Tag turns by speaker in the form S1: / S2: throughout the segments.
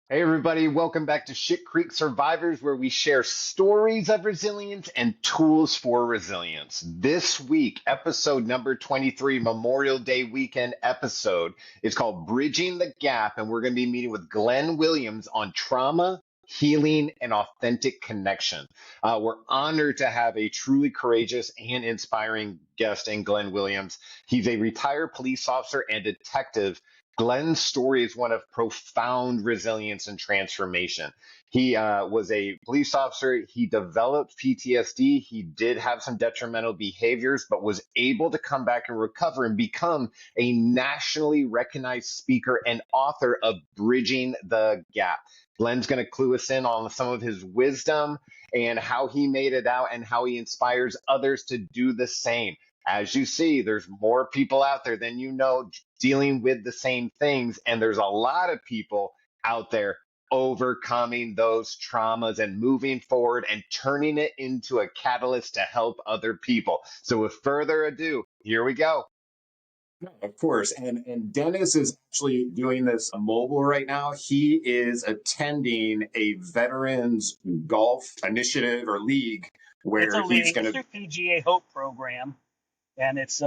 S1: Hey, everybody, welcome back to Shit Creek Survivors, where we share stories of resilience and tools for resilience. This week, episode number 23, Memorial Day weekend episode, is called Bridging the Gap, and we're going to be meeting with Glen Williams on trauma, healing, and authentic connection. We're honored to have a truly courageous and inspiring guest in Glen Williams. He's a retired police officer and detective. Glenn's story is one of profound resilience and transformation. He was a police officer. He developed PTSD. He did have some detrimental behaviors, but was able to come back and recover and become a nationally recognized speaker and author of Bridging the Gap. Glenn's going to clue us in on some of his wisdom and how he made it out and how he inspires others to do the same. As you see, there's more people out there than you know dealing with the same things. And there's a lot of people out there overcoming those traumas and moving forward and turning it into a catalyst to help other people. So with further ado, here we go.
S2: Of course. And Dennis is actually doing this mobile right now. He is attending a veterans golf initiative or league
S3: It's a
S2: where he's
S3: league.
S2: going
S3: It's
S2: to.
S3: their PGA Hope program, and it's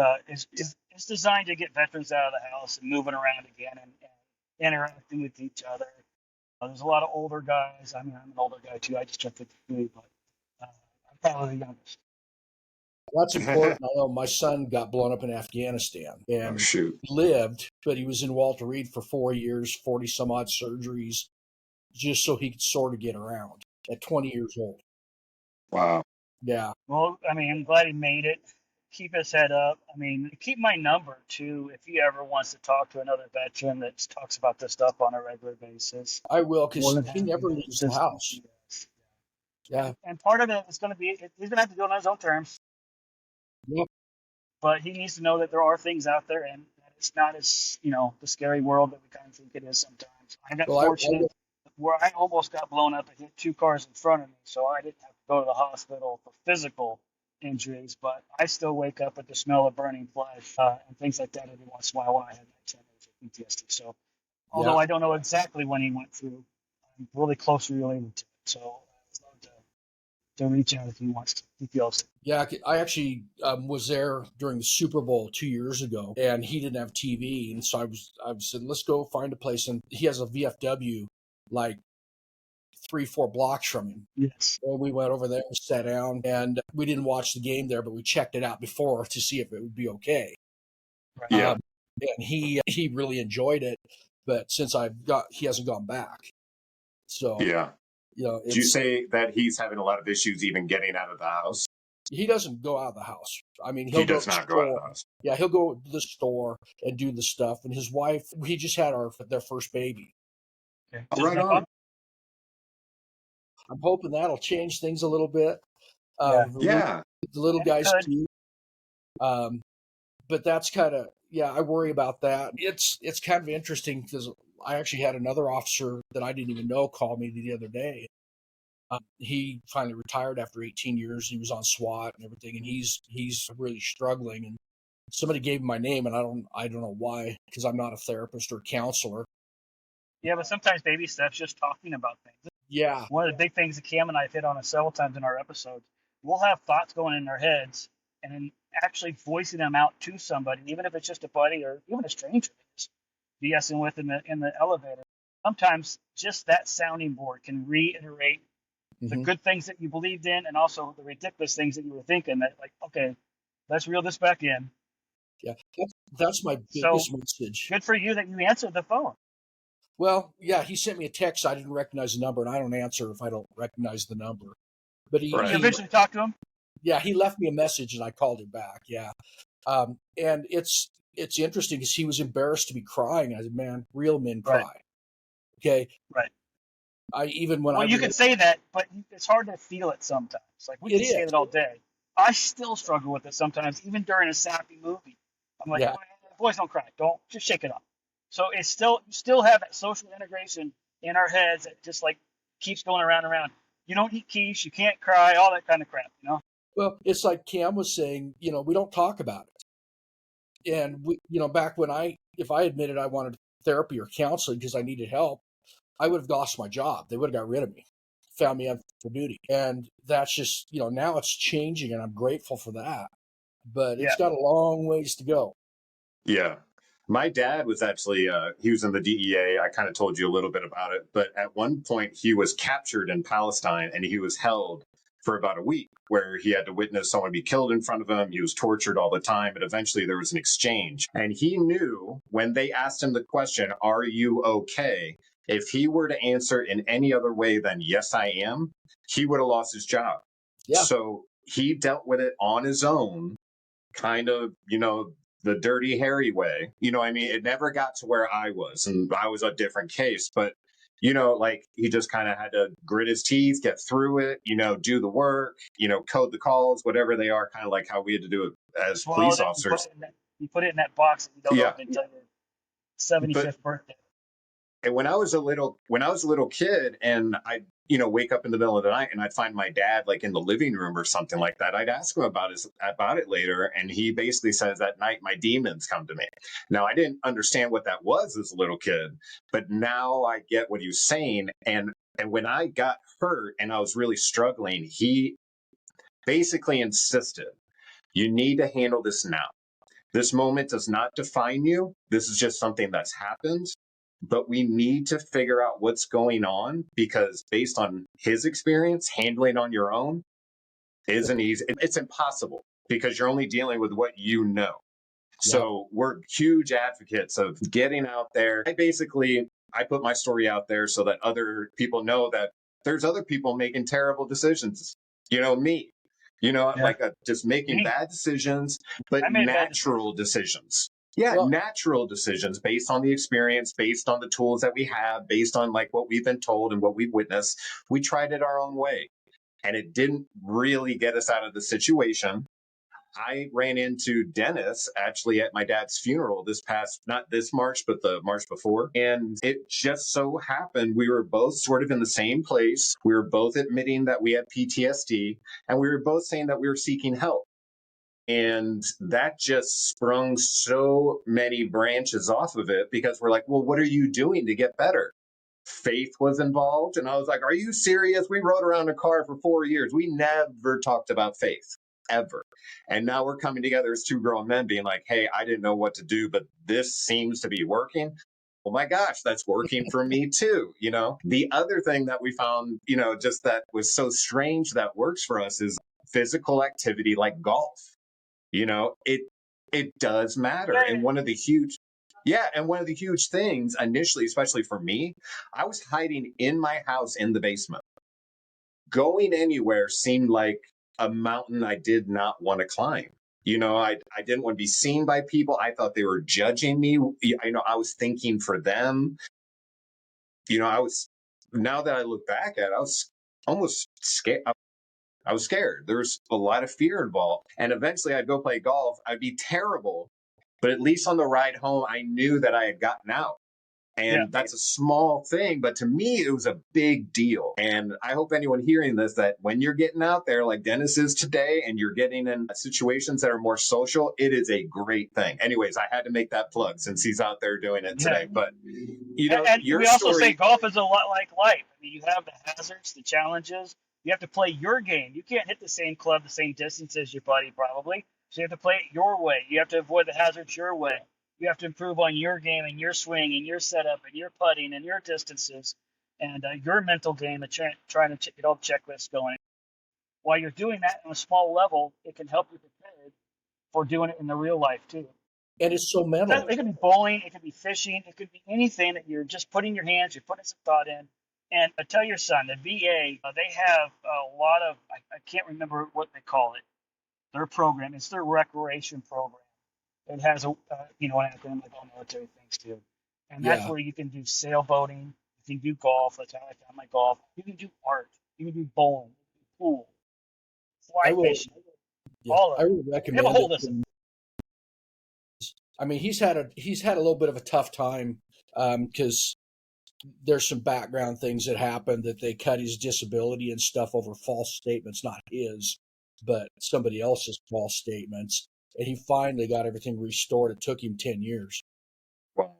S3: designed to get veterans out of the house and moving around again and interacting with each other. There's a lot of older guys. I mean, I'm an older guy too. I just turned 53, but I'm probably the youngest.
S4: That's important. I know my son got blown up in Afghanistan
S2: Oh,
S4: and
S2: shoot.
S4: lived, but he was in Walter Reed for 4 years, 40 some odd surgeries, just so he could sort of get around at 20 years old.
S2: Wow.
S4: Yeah.
S3: Well, I mean, I'm glad he made it. Keep his head up. I mean, keep my number too if he ever wants to talk to another veteran that talks about this stuff on a regular basis.
S4: I will,
S3: More
S4: because
S3: than
S4: he
S3: happy
S4: never
S3: to
S4: leaves the
S3: assist
S4: house.
S3: him. Yes.
S4: Yeah.
S3: And part of it is going to be, he's going to have to do it on his own terms.
S4: Yep.
S3: But he needs to know that there are things out there and that it's not as, the scary world that we kind of think it is sometimes. I got
S4: Well,
S3: fortunate where I almost got blown up and hit two cars in front of me, so I didn't have to go to the hospital for physical injuries, but I still wake up with the smell of burning flesh and things like that every once in a while when I had my 10 years of PTSD. So, although I don't know exactly when he went through, I'm really closely related to it. So, I'd love to reach out if he wants to, if he feels.
S4: Yeah, I actually was there during the Super Bowl 2 years ago, and he didn't have TV, and so I said, let's go find a place, and he has a VFW like 3-4 blocks from him.
S3: Yes.
S4: And we went over there and sat down, and we didn't watch the game there, but we checked it out before to see if it would be okay.
S3: Right.
S2: Yeah.
S4: And he really enjoyed it, but since he hasn't gone back. So
S2: Yeah.
S4: Did
S2: you say that he's having a lot of issues even getting out of the house?
S4: He doesn't go out of the house. I mean,
S2: He does not go out of the house.
S4: Yeah, he'll go to the store and do the stuff. And his wife, he just had their first baby.
S3: Okay.
S2: Right on.
S4: I'm hoping that'll change things a little bit.
S2: Yeah.
S4: The little guys too. But that's kind of, I worry about that. It's kind of interesting because I actually had another officer that I didn't even know call me the other day. He finally retired after 18 years. He was on SWAT and everything, and he's really struggling. And somebody gave him my name, and I don't know why, because I'm not a therapist or counselor.
S3: Yeah, but sometimes baby steps, just talking about things.
S4: Yeah.
S3: One of the big things that Cam and I have hit on several times in our episodes, we'll have thoughts going in our heads, and then actually voicing them out to somebody, even if it's just a buddy or even a stranger, just BSing with them in the elevator. Sometimes just that sounding board can reiterate the good things that you believed in and also the ridiculous things that you were thinking that, like, okay, let's reel this back in.
S4: Yeah, that's my biggest message.
S3: Good for you that you answered the phone.
S4: Well, yeah, he sent me a text. I didn't recognize the number, and I don't answer if I don't recognize the number. But he
S3: eventually talked to him?
S4: Yeah, he left me a message, and I called him back, yeah. And it's interesting because he was embarrassed to be crying. I said, man, real men cry.
S3: Right.
S4: Okay?
S3: Right.
S4: You
S3: can say that, but it's hard to feel it sometimes. Like, we can say it all day. I still struggle with it sometimes, even during a sappy movie. I'm like, boys don't cry. Don't, just shake it off. So you still have that social integration in our heads that just like keeps going around and around. You don't eat quiche, you can't cry, all that kind of crap,
S4: Well, it's like Cam was saying, we don't talk about it. And we, back when if I admitted I wanted therapy or counseling because I needed help, I would have lost my job. They would have got rid of me, found me unfit for duty. And that's just, now it's changing, and I'm grateful for that. But it's got a long ways to go.
S2: Yeah. My dad was actually, he was in the DEA. I kind of told you a little bit about it. But at one point, he was captured in Palestine and he was held for about a week where he had to witness someone be killed in front of him. He was tortured all the time. But eventually there was an exchange. And he knew when they asked him the question, "Are you okay?" If he were to answer in any other way than "Yes, I am," he would have lost his job.
S4: Yeah.
S2: So he dealt with it on his own, kind of, the Dirty Harry way. It never got to where I was, and I was a different case, but like he just kind of had to grit his teeth, get through it, do the work, code the calls, whatever they are, kind of like how we had to do it as police officers.
S3: You put it in that box that you don't open until your 75th birthday.
S2: And when I was a little kid, and I'd wake up in the middle of the night and I'd find my dad like in the living room or something like that, I'd ask him about it later, and he basically says, "At night my demons come to me." Now, I didn't understand what that was as a little kid, but now I get what he was saying. And when I got hurt and I was really struggling, he basically insisted, "You need to handle this now. This moment does not define you. This is just something that's happened. But we need to figure out what's going on, because based on his experience, handling on your own isn't easy. It's impossible because you're only dealing with what you know." So we're huge advocates of getting out there. I put my story out there so that other people know that there's other people making terrible decisions. Me, just making bad decisions, but natural decisions. Yeah, natural decisions based on the experience, based on the tools that we have, based on like what we've been told and what we've witnessed. We tried it our own way, and it didn't really get us out of the situation. I ran into Dennis actually at my dad's funeral not this March, but the March before. And it just so happened we were both sort of in the same place. We were both admitting that we had PTSD, and we were both saying that we were seeking help. And that just sprung so many branches off of it, because we're like, "Well, what are you doing to get better?" Faith was involved. And I was like, "Are you serious? We rode around a car for 4 years. We never talked about faith, ever." And now we're coming together as two grown men being like, "Hey, I didn't know what to do, but this seems to be working. Oh my gosh, that's working for me too." The other thing that we found, just that was so strange that works for us is physical activity like golf. It does matter. And one of the huge things initially, especially for me, I was hiding in my house in the basement. Going anywhere seemed like a mountain I did not want to climb. I didn't want to be seen by people. I thought they were judging me. I was thinking for them. Now that I look back at it, I was almost scared. I was scared. There was a lot of fear involved. And eventually I'd go play golf. I'd be terrible. But at least on the ride home, I knew that I had gotten out. And that's a small thing, but to me, it was a big deal. And I hope anyone hearing this, that when you're getting out there like Dennis is today, and you're getting in situations that are more social, it is a great thing. Anyways, I had to make that plug since he's out there doing it today. But,
S3: and we also say golf is a lot like life. I mean, you have the hazards, the challenges. You have to play your game. You can't hit the same club the same distance as your buddy, probably. So you have to play it your way. You have to avoid the hazards your way. You have to improve on your game and your swing and your setup and your putting and your distances and your mental game and trying to get all the checklists going. While you're doing that on a small level, it can help you prepare for doing it in the real life too.
S4: And it's so mental.
S3: It could be bowling, it could be fishing, it could be anything that you're just putting your hands, you're putting some thought in. And I tell your son, the VA, they have a lot of, I can't remember what they call it, their program. It's their recreation program. It has an acronym like all military things too. And that's where you can do sailboating, you can do golf. That's how I found my golf. You can do art, you can do bowling, you can do pool, fly fishing, all of it.
S4: I would recommend
S3: they have a whole list.
S4: I mean, he's had a little bit of a tough time because there's some background things that happened that they cut his disability and stuff over false statements, not his, but somebody else's false statements. And he finally got everything restored. It took him 10 years.
S2: Wow.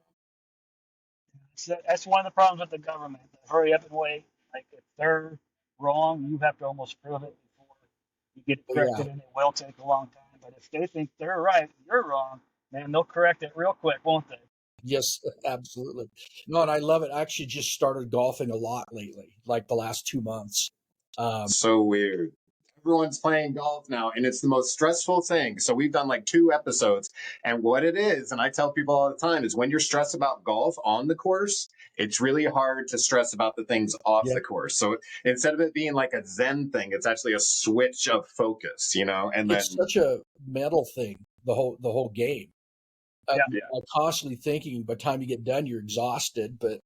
S3: So that's one of the problems with the government. The hurry up and wait. Like if they're wrong, you have to almost prove it before you get it
S4: But yeah,
S3: corrected, and it will take a long time. But if they think they're right, you're wrong, man, they'll correct it real quick, won't they?
S4: yes, absolutely. No, and I love it. I actually just started golfing a lot lately, like the last 2 months.
S2: So weird. Everyone's playing golf now, and it's the most stressful thing. So we've done like 2 episodes, and what it is, and I tell people all the time, is when you're stressed about golf on the course, it's really hard to stress about the things off
S4: Yeah,
S2: the course. So instead of it being like a Zen thing, it's actually a switch of focus, and
S4: it's
S2: then
S4: such a mental thing, the whole game.
S3: Yeah.
S2: yeah,
S4: Like constantly thinking. By the time you get done, you're exhausted. But and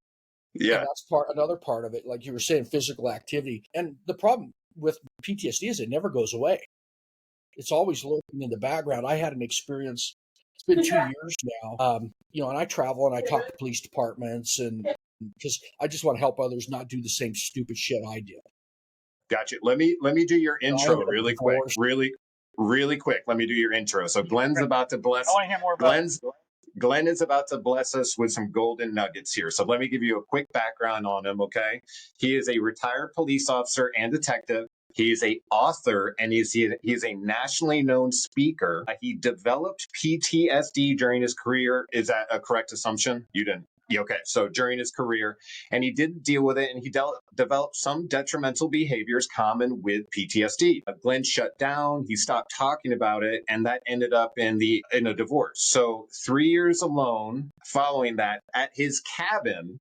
S2: yeah,
S4: that's another part of it. Like you were saying, physical activity. And the problem with PTSD is it never goes away. It's always lurking in the background. I had an experience. It's been 2 years now. And I travel and I talk to police departments, and because I just want to help others not do the same stupid shit I did.
S2: gotcha. Let me do your
S4: I
S2: intro
S4: ended up
S2: really quick,
S4: divorced.
S2: really quick. Let me do your intro. So Glenn's
S3: Great.
S2: about to
S3: I
S2: bless.
S3: want to hear more about
S2: Glenn's Glenn is about to bless us with some golden nuggets here. So let me give you a quick background on him, okay? He is a retired police officer and detective. He is a author, and he's a nationally known speaker. He developed PTSD during his career. Is that a correct assumption? You didn't. Yeah, okay. So during his career, and he didn't deal with it, and he developed some detrimental behaviors common with PTSD. Glenn shut down. He stopped talking about it, and that ended up in a divorce. So 3 years alone following that at his cabin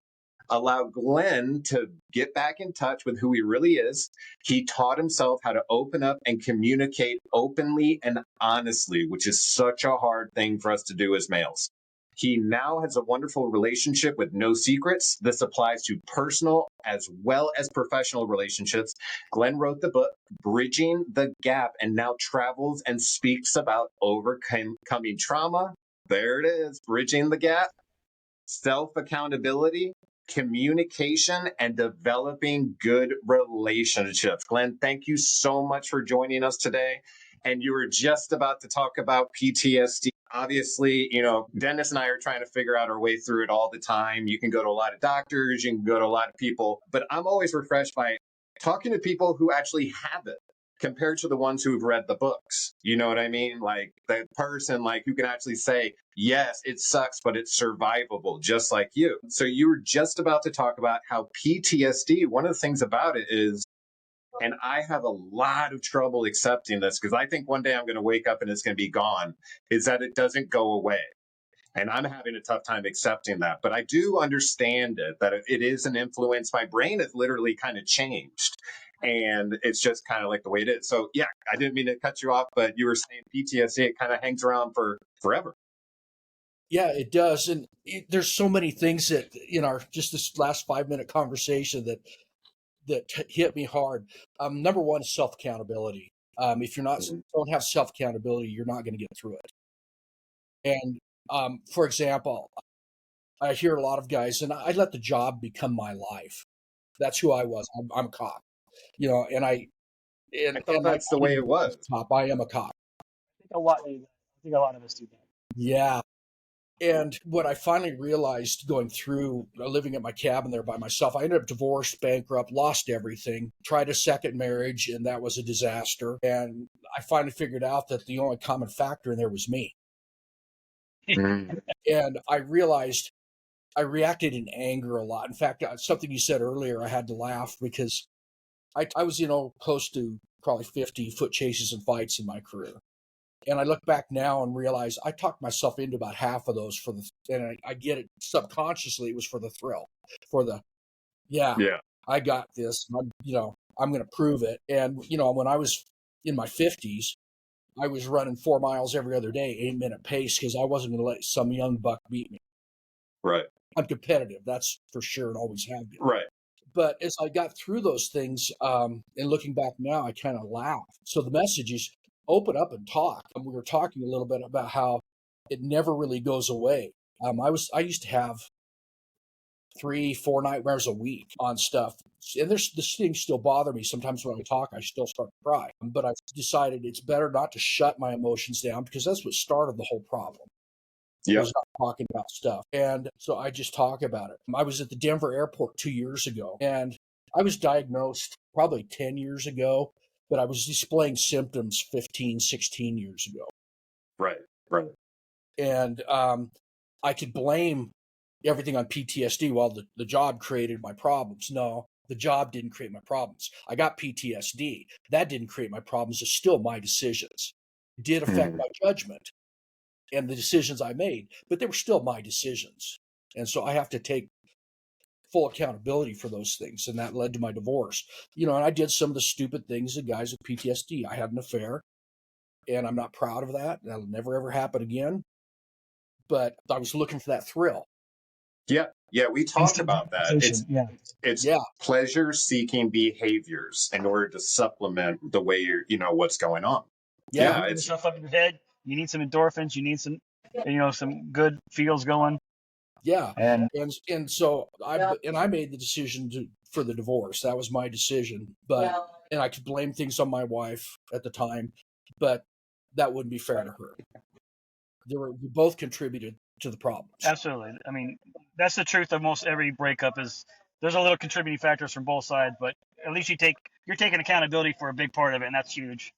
S2: allowed Glenn to get back in touch with who he really is. He taught himself how to open up and communicate openly and honestly, which is such a hard thing for us to do as males. He now has a wonderful relationship with no secrets. This applies to personal as well as professional relationships. Glenn wrote the book, Bridging the Gap, and now travels and speaks about overcoming trauma. There it is, Bridging the Gap, self accountability, communication, and developing good relationships. Glenn, thank you so much for joining us today. And you were just about to talk about PTSD. Obviously, Dennis and I are trying to figure out our way through it all the time. You can go to a lot of doctors, you can go to a lot of people, but I'm always refreshed by talking to people who actually have it compared to the ones who've read the books. You know what I mean? Like the person who can actually say, yes, it sucks, but it's survivable, just like you. So you were just about to talk about how PTSD, one of the things about it is, and I have a lot of trouble accepting this because I think one day I'm going to wake up and it's going to be gone, is that it doesn't go away. And I'm having a tough time accepting that. But I do understand it, that it is an influence. My brain has literally kind of changed. And it's just kind of like the way it is. So, yeah, I didn't mean to cut you off, but you were saying PTSD, it kind of hangs around for forever.
S4: Yeah, it does. And there's so many things that in our just this last 5-minute conversation that hit me hard. Number one is self accountability. If you're not don't have self accountability, you're not going to get through it. And for example, I hear a lot of guys, and I let the job become my life. That's who I was. I'm a cop, and
S2: I thought
S4: and I
S2: that's the
S4: don't
S2: way
S4: even
S2: it
S4: know
S2: was.
S4: I'm a cop. I am a cop.
S3: I think a lot of us do that.
S4: Yeah. And what I finally realized going through living at my cabin there by myself, I ended up divorced, bankrupt, lost everything, tried a second marriage, and that was a disaster. And I finally figured out that the only common factor in there was me. And I realized I reacted in anger a lot. In fact, something you said earlier, I had to laugh because I was, close to probably 50 foot chases and fights in my career. And I look back now and realize I talked myself into about half of those and I get it subconsciously. It was for the thrill, for yeah,
S2: Yeah.
S4: I got this. I'm going to prove it. And, when I was in my 50s, I was running 4 miles every other day, 8-minute pace, because I wasn't going to let some young buck beat me.
S2: Right.
S4: I'm competitive. That's for sure, and always have been.
S2: Right.
S4: But as I got through those things, and looking back now, I kind of laugh. So the message is open up and talk. And we were talking a little bit about how it never really goes away. I used to have 3-4 nightmares a week on stuff. And this things still bother me. Sometimes when I talk, I still start to cry. But I've decided it's better not to shut my emotions down because that's what started the whole problem.
S2: Yeah.
S4: was not talking about stuff. And so I just talk about it. I was at the Denver airport 2 years ago, and I was diagnosed probably 10 years ago, but I was displaying symptoms 15, 16 years ago.
S2: Right. Right.
S4: And I could blame everything on PTSD. Well, the job created my problems. No, the job didn't create my problems. I got PTSD. That didn't create my problems. It's still my decisions. It did affect my judgment and the decisions I made, but they were still my decisions. And so I have to take full accountability for those things. And that led to my divorce. And I did some of the stupid things that guys with PTSD. I had an affair, and I'm not proud of that. That'll never, ever happen again. But I was looking for that thrill.
S2: Yeah. Yeah. We talked about that. It's pleasure-seeking behaviors in order to supplement the way what's going on.
S3: Yeah. It's stuff up in your head. You need some endorphins. You need some good feels going.
S4: Yeah. And so I made the decision for the divorce. That was my decision. And I could blame things on my wife at the time, but that wouldn't be fair to her. We both contributed to the problems.
S3: Absolutely. I mean, that's the truth of most every breakup is there's a little contributing factors from both sides, but at least you're taking accountability for a big part of it, and that's huge.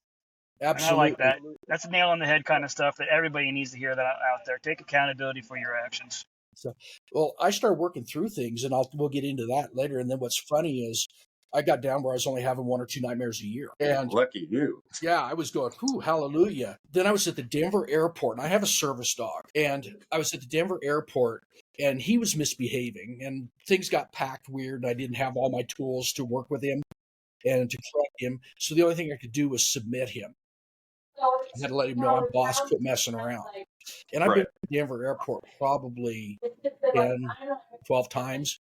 S4: Absolutely.
S3: And I like that. That's a nail on the head kind of stuff that everybody needs to hear that out there. Take accountability for your actions.
S4: So, well, I started working through things, and we'll get into that later. And then what's funny is I got down where I was only having 1 or 2 nightmares a year. And
S2: lucky you.
S4: Yeah, I was going, whoo, hallelujah. Then I was at the Denver airport, and I have a service dog. And I was at the Denver airport, and he was misbehaving, and things got packed weird, and I didn't have all my tools to work with him and to correct him. So the only thing I could do was submit him. I had to let him know I'm boss, quit messing around. And I've been to the Denver airport probably 10, 12 times.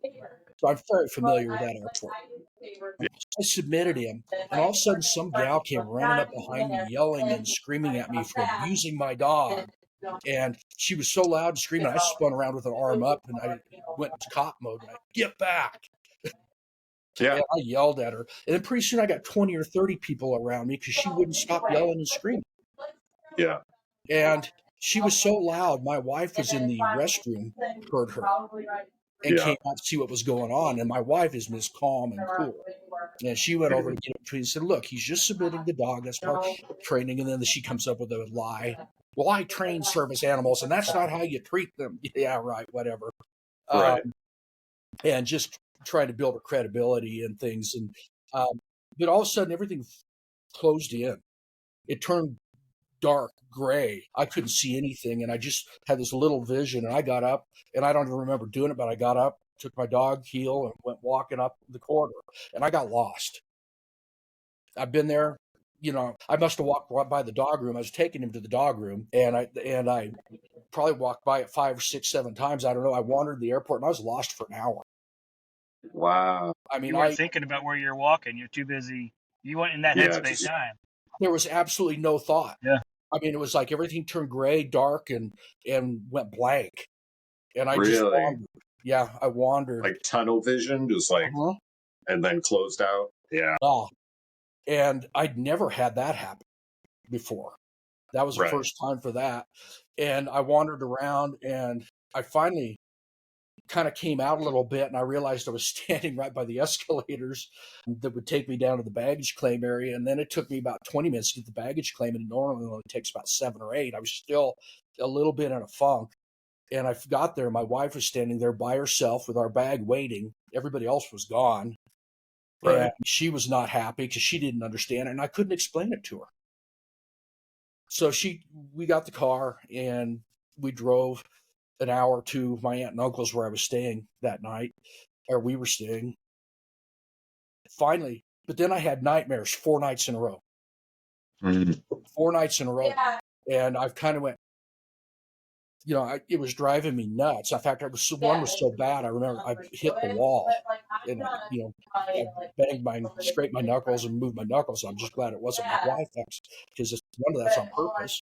S4: So I'm very familiar with that airport. I submitted him, and all of a sudden some gal came running up behind me, yelling and screaming at me for abusing my dog. And she was so loud and screaming, I spun around with an arm up, and I went into cop mode. And I get back.
S2: Yeah.
S4: And I yelled at her. And then pretty soon I got 20 or 30 people around me because she wouldn't stop yelling and screaming.
S2: Yeah.
S4: And she was so loud. My wife was in the restroom, heard her, and came out to see what was going on. And my wife is Miss Calm and cool. And she went over to get him and said, look, he's just submitting the dog. That's part of training. And then she comes up with a lie. Well, I train service animals, and that's not how you treat them. Yeah, right, whatever.
S2: Right.
S4: And just trying to build her credibility and things. And but all of a sudden, everything closed in. It turned dark gray. I couldn't see anything, and I just had this little vision. And I got up, and I don't even remember doing it, but I got up, took my dog heel, and went walking up the corridor, and I got lost. I've been there. I must have walked by the dog room. I was taking him to the dog room, and I probably walked by it 5 or 6, 7 times. I don't know. I wandered the airport, and I was lost for an hour.
S2: Wow.
S3: I mean, you weren't thinking about where you're walking. You're too busy. You weren't in that headspace time.
S4: There was absolutely no thought.
S3: Yeah.
S4: I mean, it was like everything turned gray, dark, and went blank. And I just wandered. Yeah, I wandered.
S2: Like tunnel vision, just like, and then closed out. Yeah.
S4: Oh, and I'd never had that happen before. That was the first time for that. And I wandered around, and I finally kind of came out a little bit, and I realized I was standing right by the escalators that would take me down to the baggage claim area. And then it took me about 20 minutes to get the baggage claim, and it normally only takes about 7 or 8. I was still a little bit in a funk. And I got there. My wife was standing there by herself with our bag waiting. Everybody else was gone.
S2: Right.
S4: And she was not happy because she didn't understand it, and I couldn't explain it to her. So we got the car, and we drove an hour to my aunt and uncle's where I was staying that night, or we were staying. Finally, but then I had nightmares 4 nights in a row. 4 nights in a row. Yeah. And I kind of went, it was driving me nuts. In fact, one was so bad, I remember I hit the wall, and I scraped my knuckles and moved my knuckles. I'm just glad it wasn't my wife, because none of that's on purpose.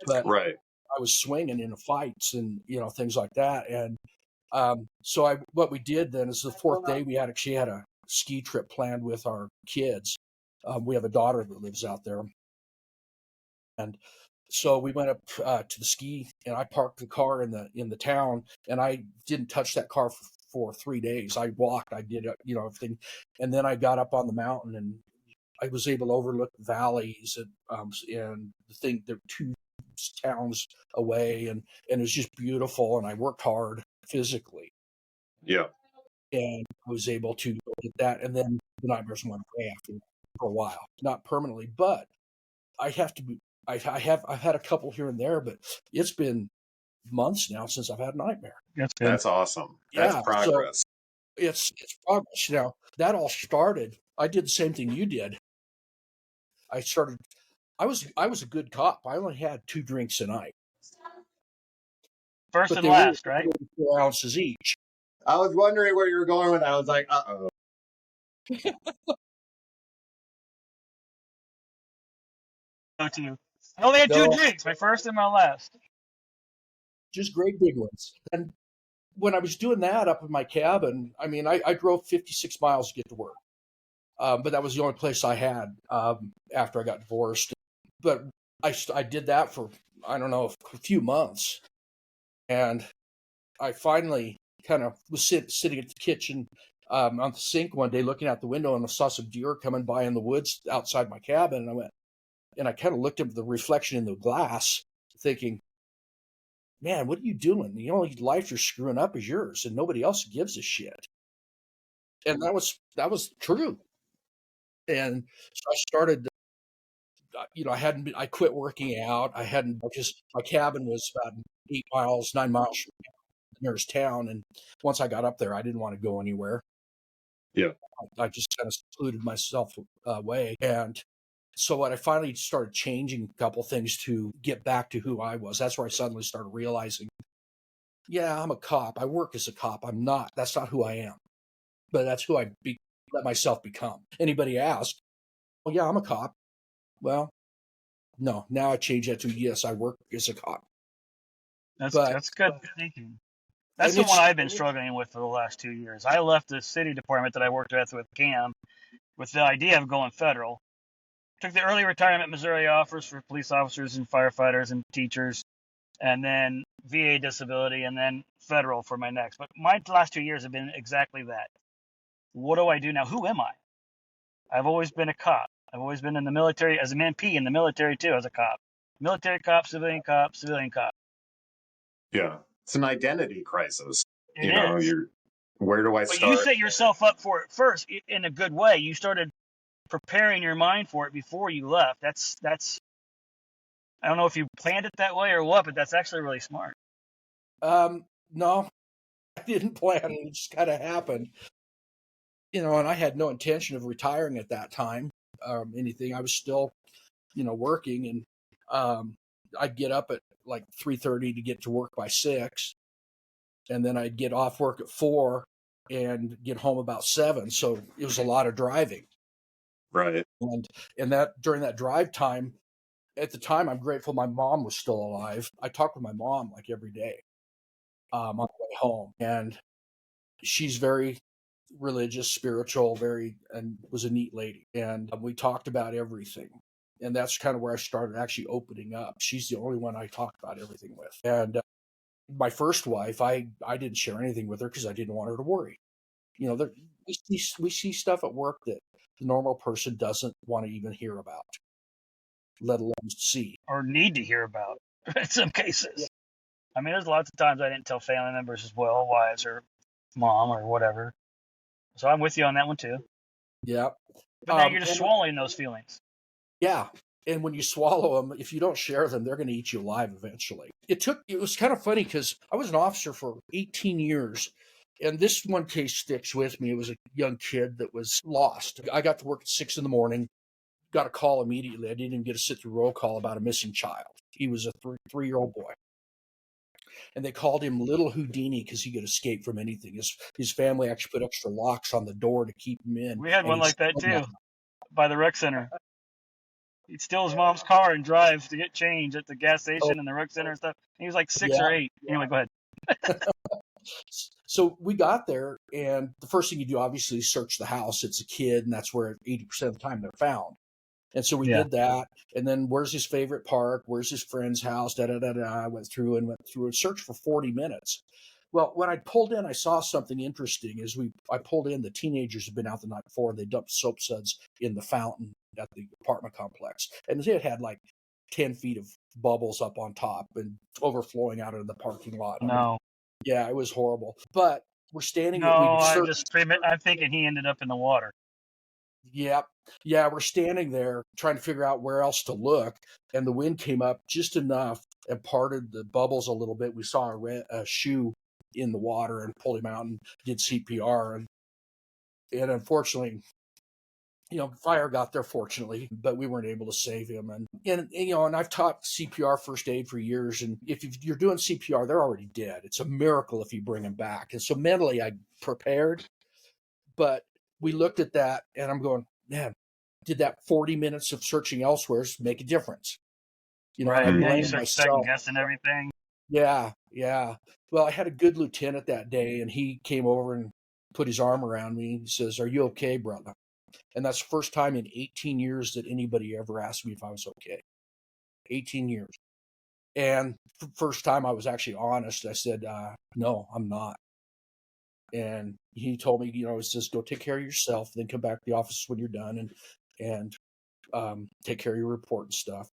S4: But I was swinging in the fights and things like that. And so what we did then is the 4th day we actually had a ski trip planned with our kids. We have a daughter that lives out there, and So we went up to the ski, and I parked the car in the town, and I didn't touch that car for 3 days. I walked, I did everything, and then I got up on the mountain, and I was able to overlook the valleys and the two towns away, and it was just beautiful. And I worked hard physically,
S2: Yeah.
S4: and I was able to get that. And then the nightmares went away after for a while, not permanently, but I have to be. I've had a couple here and there, but it's been months now since I've had a nightmare.
S3: That's good.
S2: That's awesome.
S4: Yeah,
S2: That's progress.
S4: So it's progress. Now that all started. I did the same thing you did. I was a good cop. I only had 2 drinks a night.
S3: First
S4: But
S3: and
S4: they
S3: last,
S4: were
S3: right?
S4: 4 ounces each.
S2: I was wondering where you were going with that. I was like, uh-oh.
S3: Go to you. I only had 2
S4: No,
S3: drinks, my first and my last.
S4: just great big ones. And when I was doing that up in my cabin, I mean, I drove 56 miles to get to work. But that was the only place I had after I got divorced. But I did that for, I don't know, a few months. And I finally kind of was sitting at the kitchen on the sink one day looking out the window, and I saw some deer coming by in the woods outside my cabin. And I kind of looked at the reflection in the glass thinking, man, what are you doing? The only life you're screwing up is yours, and nobody else gives a shit. And that was true. And so I started, I quit working out. My cabin was about 9 miles from the nearest town. And once I got up there, I didn't want to go anywhere.
S2: Yeah.
S4: I just kind of secluded myself away. And so what I finally started changing a couple things to get back to who I was. That's where I suddenly started realizing, yeah, I'm a cop. I work as a cop. That's not who I am. But that's who let myself become. Anybody ask, well, yeah, I'm a cop. Well, no, now I change that to, yes, I work as a cop.
S3: That's good thinking. That's the one I've been struggling with for the last 2 years. I left the city department that I worked with Cam with the idea of going federal. Took the early retirement Missouri offers for police officers and firefighters and teachers, and then VA disability, and then federal for my next. But my last 2 years have been exactly that. What do I do now? Who am I? I've always been a cop. I've always been in the military as an MP, in the military too, as a cop. Military cop, civilian cop, civilian cop.
S2: Yeah. It's an identity crisis.
S3: It is.
S2: Where do I
S3: But
S2: start?
S3: you set yourself up for it first in a good way. You started preparing your mind for it before you left. That's I don't know if you planned it that way or what, but that's actually really smart.
S4: No, I didn't plan it. It just kind of happened. And I had no intention of retiring at that time. Anything. I was still, working, and I'd get up at like 3:30 to get to work by 6, and then I'd get off work at 4 and get home about 7. So it was a lot of driving.
S2: Right.
S4: And that during that drive time, at the time, I'm grateful my mom was still alive. I talked with my mom like every day on the way home, and she's very religious, spiritual, and was a neat lady. And we talked about everything. And that's kind of where I started actually opening up. She's the only one I talked about everything with. And my first wife, I didn't share anything with her because I didn't want her to worry. We see stuff at work that the normal person doesn't want to even hear about, let alone see.
S3: Or need to hear about in some cases. Yeah. I mean, there's lots of times I didn't tell family members as well, wives or mom or whatever. So I'm with you on that one too.
S4: Yeah.
S3: But now you're just swallowing those feelings.
S4: Yeah. And when you swallow them, if you don't share them, they're going to eat you alive eventually. It was kind of funny because I was an officer for 18 years. And this one case sticks with me. It was a young kid that was lost. I got to work at 6 a.m, got a call immediately. I didn't even get to sit through roll call about a missing child. He was a 3-year-old boy. And they called him Little Houdini because he could escape from anything. His family actually put extra locks on the door to keep him in.
S3: We had one like that too, by the rec center. He'd steal his mom's car and drive to get change at the gas station and the rec center and stuff. He was like 6 or 8. Anyway, go ahead.
S4: So we got there, and the first thing you do, obviously, is search the house. It's a kid, and that's where 80% of the time they're found. And so we did that. And then where's his favorite park? Where's his friend's house? I went through and searched for 40 minutes. Well, when I pulled in, I saw something interesting. I pulled in, the teenagers had been out the night before. They dumped soap suds in the fountain at the apartment complex. And it had like 10 feet of bubbles up on top and overflowing out of the parking lot.
S3: No.
S4: Yeah, it was horrible. But we're standing.
S3: No, I'm thinking he ended up in the water.
S4: Yep. Yeah, we're standing there trying to figure out where else to look, and the wind came up just enough and parted the bubbles a little bit. We saw a shoe in the water and pulled him out and did CPR. And unfortunately, fire got there, fortunately, but we weren't able to save him. And I've taught CPR first aid for years. And if you're doing CPR, they're already dead. It's a miracle if you bring them back. And so mentally I prepared, but we looked at that and I'm going, man, did that 40 minutes of searching elsewhere make a difference?
S3: Right.
S4: I
S3: You start second guessing everything.
S4: Yeah. Well, I had a good lieutenant that day, and he came over and put his arm around me. He says, "Are you okay, brother?" And that's the first time in 18 years that anybody ever asked me if I was okay. 18 years. And first time I was actually honest. I said, no, I'm not. And he told me, he says, go take care of yourself, then come back to the office when you're done and take care of your report and stuff.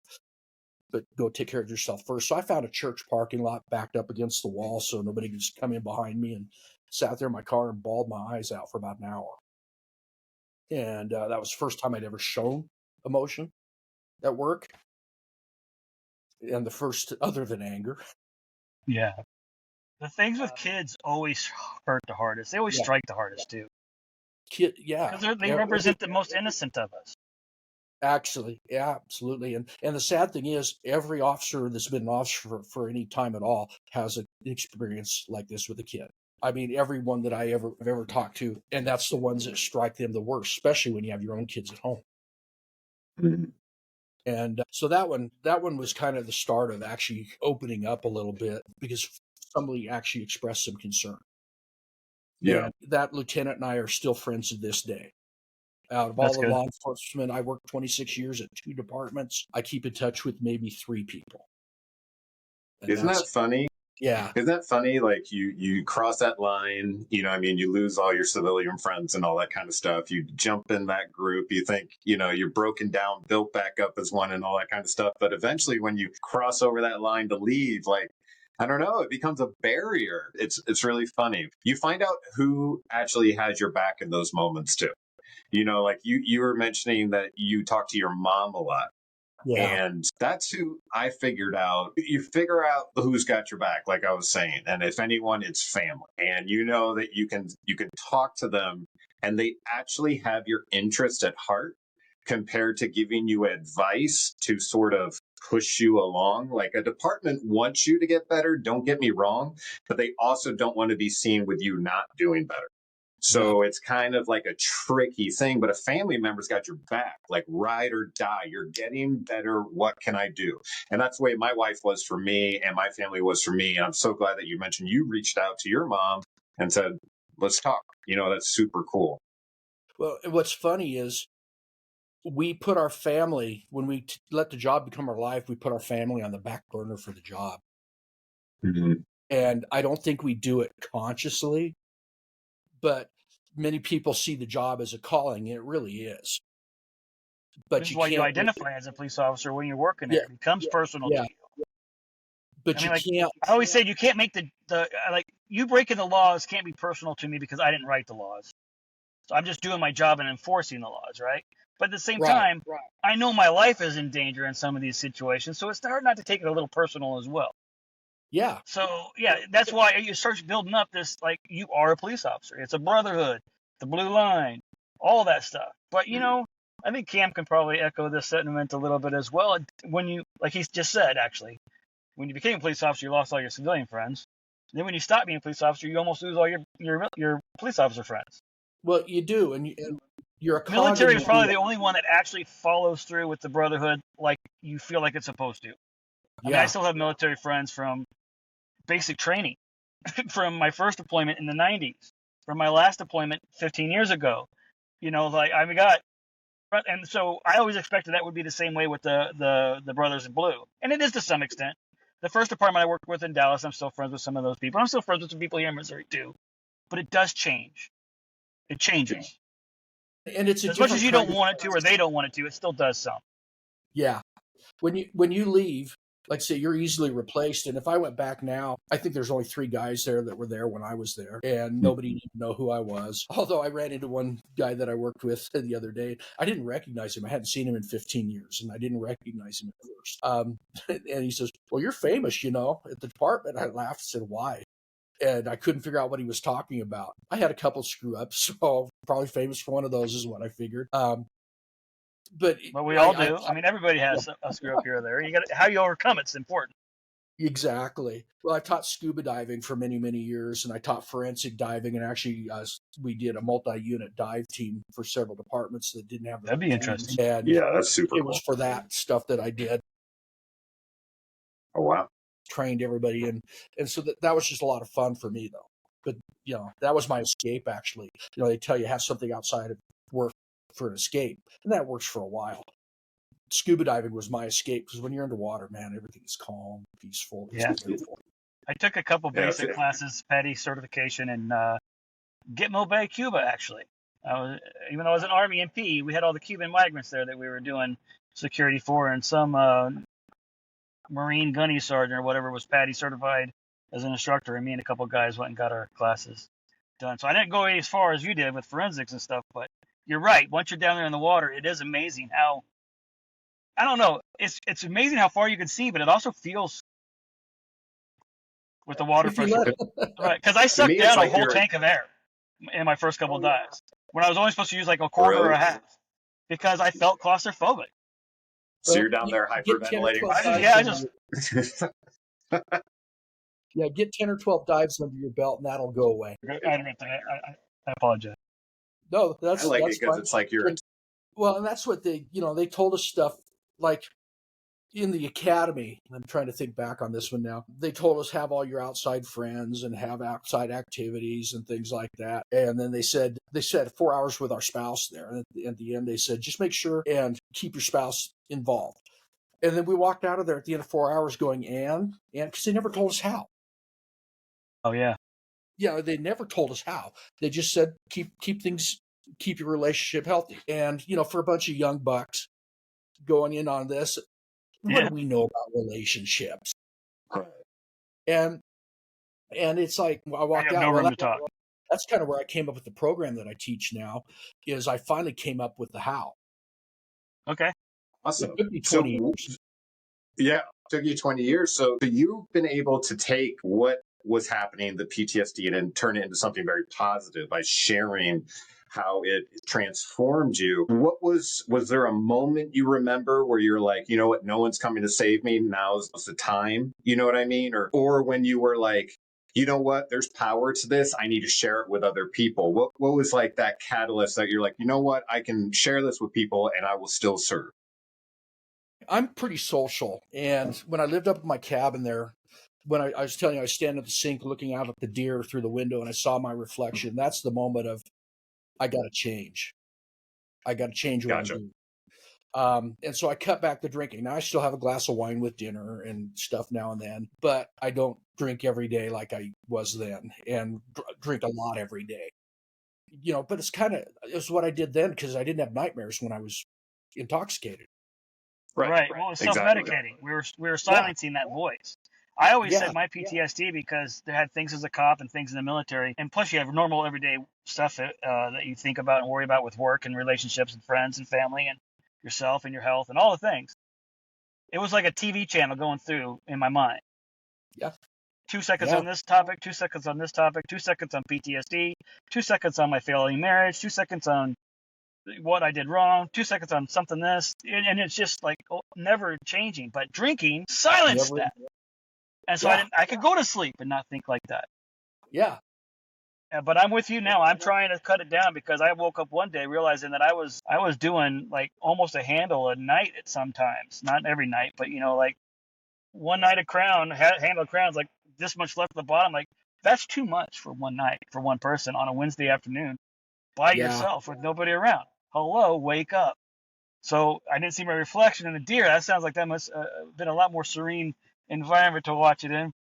S4: But go take care of yourself first. So I found a church parking lot backed up against the wall so nobody could just come in behind me, and sat there in my car and bawled my eyes out for about an hour. And that was the first time I'd ever shown emotion at work. And the first, other than anger.
S3: Yeah. The things with kids always hurt the hardest. They always strike the hardest, too. Because they represent the most innocent of us.
S4: Actually, yeah, absolutely. And the sad thing is, every officer that's been an officer for any time at all has an experience like this with a kid. I mean, everyone that have ever talked to, and that's the ones that strike them the worst, especially when you have your own kids at home. Mm-hmm. And so that one was kind of the start of actually opening up a little bit, because somebody actually expressed some concern. Yeah. And that lieutenant and I are still friends to this day. Out of all the law enforcement, I worked 26 years at 2 departments. I keep in touch with maybe 3 people.
S2: Isn't that funny?
S4: Yeah.
S2: Isn't that funny? Like you cross that line, you lose all your civilian friends and all that kind of stuff. You jump in that group, you think, you're broken down, built back up as one and all that kind of stuff. But eventually when you cross over that line to leave, like, I don't know, it becomes a barrier. It's really funny. You find out who actually has your back in those moments too. Like you were mentioning that you talk to your mom a lot. Yeah. And that's who I figured out. You figure out who's got your back, like I was saying. And if anyone, it's family. And that you can talk to them and they actually have your interest at heart, compared to giving you advice to sort of push you along. Like, a department wants you to get better, don't get me wrong, but they also don't want to be seen with you not doing better. So it's kind of like a tricky thing, but a family member's got your back, like ride or die. You're getting better. What can I do? And that's the way my wife was for me and my family was for me. And I'm so glad that you mentioned you reached out to your mom and said, let's talk. That's super cool.
S4: Well, what's funny is we put our family, when we let the job become our life, we put our family on the back burner for the job. Mm-hmm. And I don't think we do it consciously. But many people see the job as a calling, and it really is. But
S3: this is why you identify as a police officer when you're working it. It becomes personal to you.
S4: But can't.
S3: I always say you can't make you breaking the laws can't be personal to me because I didn't write the laws. So I'm just doing my job and enforcing the laws, right? But at the same time, I know my life is in danger in some of these situations, so it's hard not to take it a little personal as well.
S4: Yeah.
S3: So, that's why you start building up this, like, you are a police officer. It's a brotherhood, the blue line, all that stuff. But, I think Cam can probably echo this sentiment a little bit as well. When you, like he just said, actually, when you became a police officer, you lost all your civilian friends. And then when you stop being a police officer, you almost lose all your police officer friends.
S4: Well, you do. And you're a
S3: military is probably the only one that actually follows through with the brotherhood like you feel like it's supposed to. I mean, I still have military friends from basic training, from my first deployment in the 90s, from my last deployment 15 years ago. We got And so I always expected that would be the same way with the Brothers in Blue. And it is to some extent. The first department I worked with in Dallas, I'm still friends with some of those people. I'm still friends with some people here in Missouri too. But it does change. It changes.
S4: And it's
S3: as much as you don't want it to or they don't want it to, it still does some.
S4: Yeah. When you leave, like say you're easily replaced. And if I went back now, I think there's only 3 guys there that were there when I was there, and nobody didn't know who I was. Although I ran into one guy that I worked with the other day. I didn't recognize him. I hadn't seen him in 15 years, and I didn't recognize him at first. And he says, "Well, you're famous, at the department." I laughed and said, "Why?" And I couldn't figure out what he was talking about. I had a couple screw ups, so probably famous for one of those is what I figured. But
S3: we all do. I mean, everybody has a screw up here or there. You got how you overcome it's important.
S4: Exactly. Well, I taught scuba diving for many, many years, and I taught forensic diving. And actually, we did a multi-unit dive team for several departments that didn't have.
S3: That'd be interesting.
S4: And
S2: yeah, that's super.
S4: It was for that stuff that I did.
S2: Oh wow!
S4: Trained everybody, and so that was just a lot of fun for me, though. But that was my escape. Actually, they tell you have something outside of work for an escape, and that works for a while. Scuba diving was my escape because when you're underwater, man, everything is calm, peaceful. It's beautiful.
S3: I took a couple basic classes, PTSD certification in Gitmo Bay, Cuba, actually. Even though I was an Army MP, we had all the Cuban migrants there that we were doing security for, and some Marine gunny sergeant or whatever was PTSD certified as an instructor, and me and a couple guys went and got our classes done. So I didn't go as far as you did with forensics and stuff, but you're right. Once you're down there in the water, it is amazing how, I don't know, it's amazing how far you can see, but it also feels with the water pressure. Right, because I sucked down a whole tank of air in my first couple of dives when I was only supposed to use like a quarter or a half because I felt claustrophobic.
S2: So you're down there hyperventilating.
S4: Get 10 or 12 dives under your belt, and that'll go away.
S3: I apologize.
S4: No, I
S2: like it because it's like you're.
S4: Well, and that's what they told us stuff like in the academy. I'm trying to think back on this one now. They told us have all your outside friends and have outside activities and things like that. And then they said 4 hours with our spouse there. And at the end, they said, just make sure and keep your spouse involved. And then we walked out of there at the end of 4 hours going, and because they never told us how.
S3: Oh, yeah.
S4: Yeah, they never told us how. They just said, keep your relationship healthy. And, for a bunch of young bucks going in on this, what do we know about relationships? And it's like, I walked out.
S3: No room to talk.
S4: That's kind of where I came up with the program that I teach now, is I finally came up with the how.
S3: Okay.
S2: Awesome.
S4: It took me 20 years.
S2: Yeah, it took you 20 years. So you've been able to take what was happening, the PTSD, and then turn it into something very positive by sharing how it transformed you. What was there a moment you remember where you're like, you know what, no one's coming to save me, now's the time, you know what I mean? Or when you were like, you know what, there's power to this, I need to share it with other people. What was like that catalyst that you're like, you know what, I can share this with people and I will still serve?
S4: I'm pretty social. And when I lived up in my cabin there, when I was telling you, I was standing at the sink looking out at the deer through the window and I saw my reflection. That's the moment of, I got to change. I got to change what
S2: Gotcha.
S4: I do. And so I cut back the drinking. Now I still have a glass of wine with dinner and stuff now and then, but I don't drink every day like I was then, and drink a lot every day. But it's what I did then because I didn't have nightmares when I was intoxicated.
S3: Right. Well, it's self-medicating. We were silencing that voice. I always said my PTSD because they had things as a cop and things in the military. And plus you have normal everyday stuff that you think about and worry about with work and relationships and friends and family and yourself and your health and all the things. It was like a TV channel going through in my mind.
S4: Yeah.
S3: 2 seconds on this topic, 2 seconds on this topic, 2 seconds on PTSD, 2 seconds on my failing marriage, 2 seconds on what I did wrong, 2 seconds on something this. And it's just like never changing. But drinking silenced that. And so I could go to sleep and not think like that.
S4: Yeah.
S3: But I'm with you now. I'm trying to cut it down because I woke up one day realizing that I was doing like almost a handle a night at sometimes. Not every night, but like one night of handle of crowns, like this much left at the bottom. Like that's too much for one night for one person on a Wednesday afternoon by yourself with nobody around. Hello, wake up. So I didn't see my reflection in the deer. That sounds like that must have been a lot more serene environment to watch it in.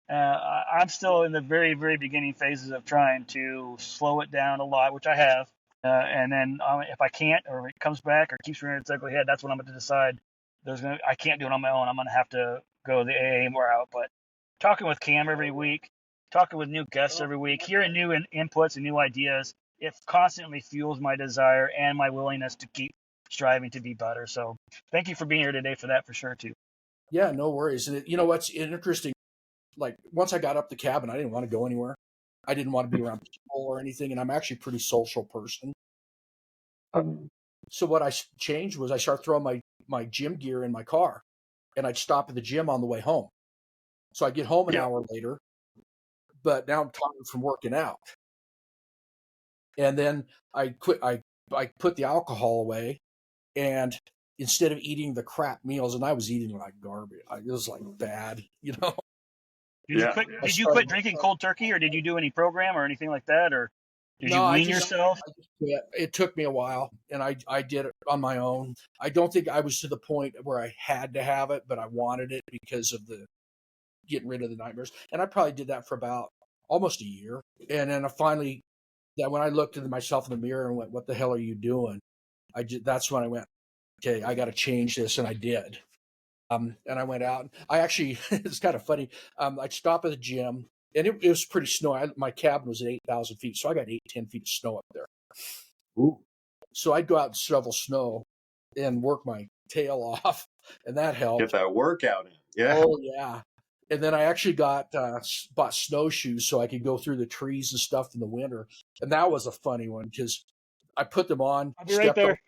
S3: I'm still in the very, very beginning phases of trying to slow it down a lot, which I have. And then if I can't, or if it comes back or keeps rearing its ugly head, that's when I'm going to decide I can't do it on my own. I'm going to have to go the AA route. But talking with Cam every week, talking with new guests every week, hearing new inputs and new ideas, it constantly fuels my desire and my willingness to keep striving to be better. So thank you for being here today for that, for sure, too.
S4: Yeah, no worries. And you know what's interesting? Like once I got up the cabin, I didn't want to go anywhere. I didn't want to be around people or anything. And I'm actually a pretty social person. So what I changed was I started throwing my gym gear in my car, and I'd stop at the gym on the way home. So I get home an hour later, but now I'm tired from working out. And then I quit. I put the alcohol away, and instead of eating the crap meals, and I was eating like garbage. It was like bad, you know.
S3: Did you quit drinking cold turkey, or did you do any program or anything like that, or did you wean yourself?
S4: It took me a while, and I did it on my own. I don't think I was to the point where I had to have it, but I wanted it because of the getting rid of the nightmares. And I probably did that for about almost a year. And then when I looked at myself in the mirror and went, "What the hell are you doing?" That's when I went, "Okay, I got to change this," and I did. And I went out. I actually, it's kind of funny. I'd stop at the gym, and it was pretty snowy. My cabin was at 8,000 feet, so I got 10 feet of snow up there.
S2: Ooh.
S4: So I'd go out and shovel snow and work my tail off, and that helped.
S2: Get that workout in. Yeah.
S4: Oh, yeah. And then I actually bought snowshoes so I could go through the trees and stuff in the winter. And that was a funny one because I put them on,
S3: I'll be right there.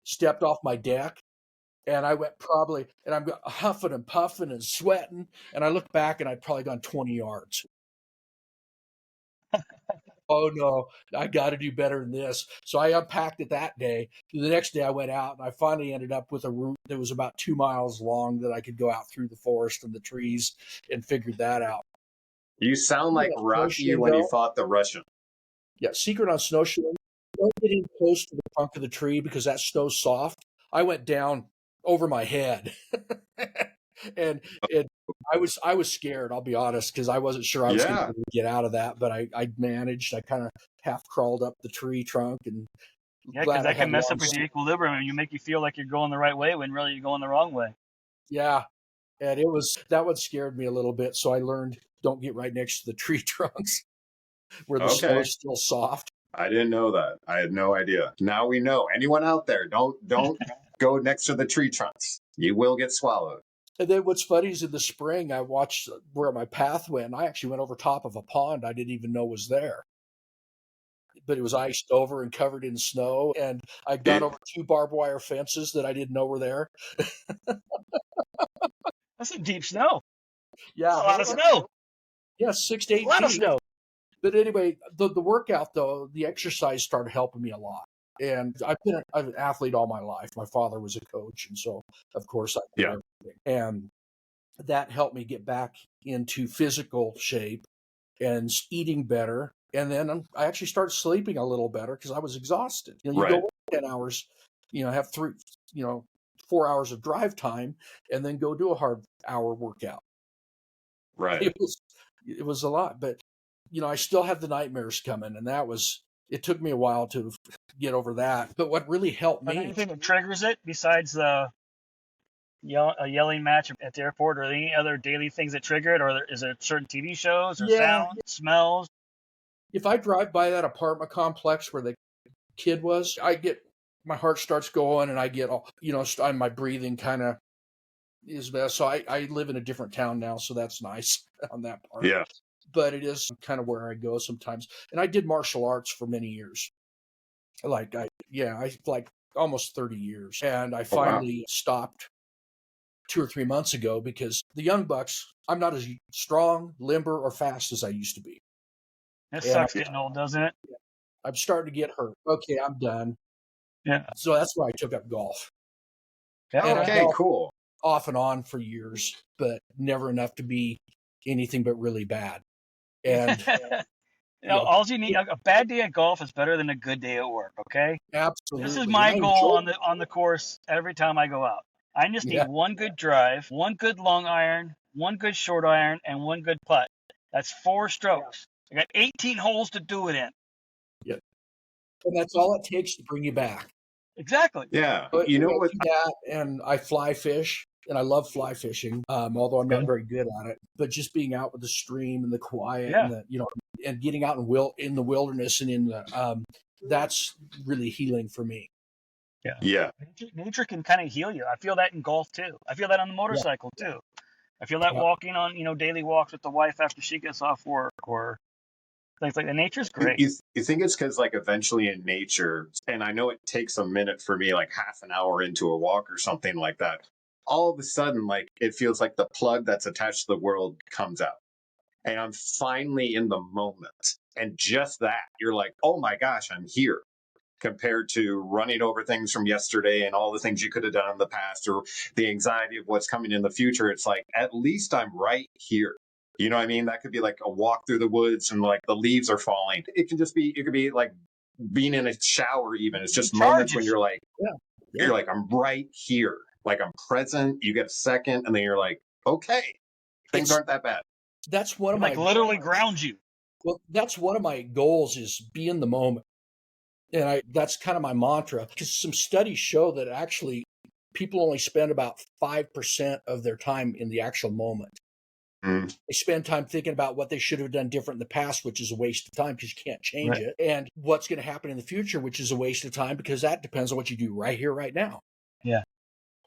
S4: Stepped off my deck, and I went and I'm huffing and puffing and sweating. And I looked back, and I'd probably gone 20 yards. Oh, no, I got to do better than this. So I unpacked it that day. The next day I went out, and I finally ended up with a route that was about 2 miles long that I could go out through the forest and the trees, and figured that out.
S2: You sound like Rocky when he fought the Russian.
S4: Yeah, secret on snowshoeing. Don't get in close to the trunk of the tree because that snow's soft. I went down over my head. and I was scared, I'll be honest, because I wasn't sure I was going to get out of that, but I managed. I kind of half crawled up the tree trunk, and
S3: because that can mess up with your equilibrium, and you make you feel like you're going the right way when really you're going the wrong way.
S4: Yeah, and that one scared me a little bit, so I learned don't get right next to the tree trunks where the snow is still soft.
S2: I didn't know that. I had no idea. Now we know. Anyone out there, don't go next to the tree trunks. You will get swallowed.
S4: And then what's funny is in the spring, I watched where my path went. I actually went over top of a pond I didn't even know was there. But it was iced over and covered in snow. And I got over 2 barbed wire fences that I didn't know were there.
S3: That's some deep snow.
S4: Yeah.
S3: That's a lot of snow.
S4: Yeah, 6 to 8 feet.
S3: A lot of snow.
S4: But anyway, the workout, though, the exercise started helping me a lot. And I've been an athlete all my life. My father was a coach, and so, of course, I did everything. And that helped me get back into physical shape and eating better. And then I actually started sleeping a little better because I was exhausted. You go 10 hours, have 4 hours of drive time, and then go do a hard hour workout.
S2: Right.
S4: It was a lot, but I still had the nightmares coming, and it took me a while to get over that. But what really helped me...
S3: Anything that triggers it besides the yelling match at the airport, or any other daily things that trigger it? Or is there certain TV shows or sounds, smells?
S4: If I drive by that apartment complex where the kid was, my heart starts going, and I get all, my breathing kind of is best. So I live in a different town now, so that's nice on that part.
S2: Yeah.
S4: But it is kind of where I go sometimes. And I did martial arts for many years. I almost 30 years. And I finally stopped 2 or 3 months ago because the young bucks, I'm not as strong, limber, or fast as I used to be.
S3: It sucks getting old, doesn't it?
S4: I'm starting to get hurt. Okay, I'm done.
S3: Yeah.
S4: So that's why I took up golf.
S2: Okay, cool.
S4: Off and on for years, but never enough to be anything but really bad. And
S3: All you need, a bad day at golf is better than a good day at work. Okay, this is
S4: absolutely. And
S3: my
S4: I
S3: goal
S4: enjoy
S3: on the course every time I go out. I just need
S4: Yeah.
S3: one good drive, one good long iron, one good short iron, and one good putt. That's 4 strokes. I got 18 holes to do it in.
S4: Yeah. And that's all it takes to bring you back.
S3: Exactly.
S2: Yeah.
S4: But
S2: You know
S4: I
S2: what?
S4: do that, and I fly fish, and I love fly fishing, although I'm not very good at it. But just being out with the stream and the quiet,
S3: Yeah.
S4: and and getting out in the wilderness and in the that's really healing for me.
S2: Yeah.
S3: Nature can kind of heal you. I feel that in golf too. I feel that on the motorcycle too. I feel that walking on, daily walks with the wife after she gets off work or things like that. Nature's great.
S2: You think it's because, like, eventually in nature, and I know it takes a minute for me, like half an hour into a walk or something like that, all of a sudden, like, it feels like the plug that's attached to the world comes out. And I'm finally in the moment. And just that, you're like, oh my gosh, I'm here. Compared to running over things from yesterday and all the things you could have done in the past or the anxiety of what's coming in the future. It's like, at least I'm right here. You know what I mean? That could be like a walk through the woods and like the leaves are falling. It could be like being in a shower even. It's just moments when you're like, you're like, I'm right here. Like I'm present. You get a second and then you're like, okay, things aren't that bad.
S4: That's one of my
S3: literally ground you.
S4: Well, that's one of my goals is be in the moment. And that's kind of my mantra, because some studies show that actually people only spend about 5% of their time in the actual moment.
S2: Mm.
S4: They spend time thinking about what they should have done different in the past, which is a waste of time because you can't change it. And what's going to happen in the future, which is a waste of time because that depends on what you do right here, right now.
S3: Yeah.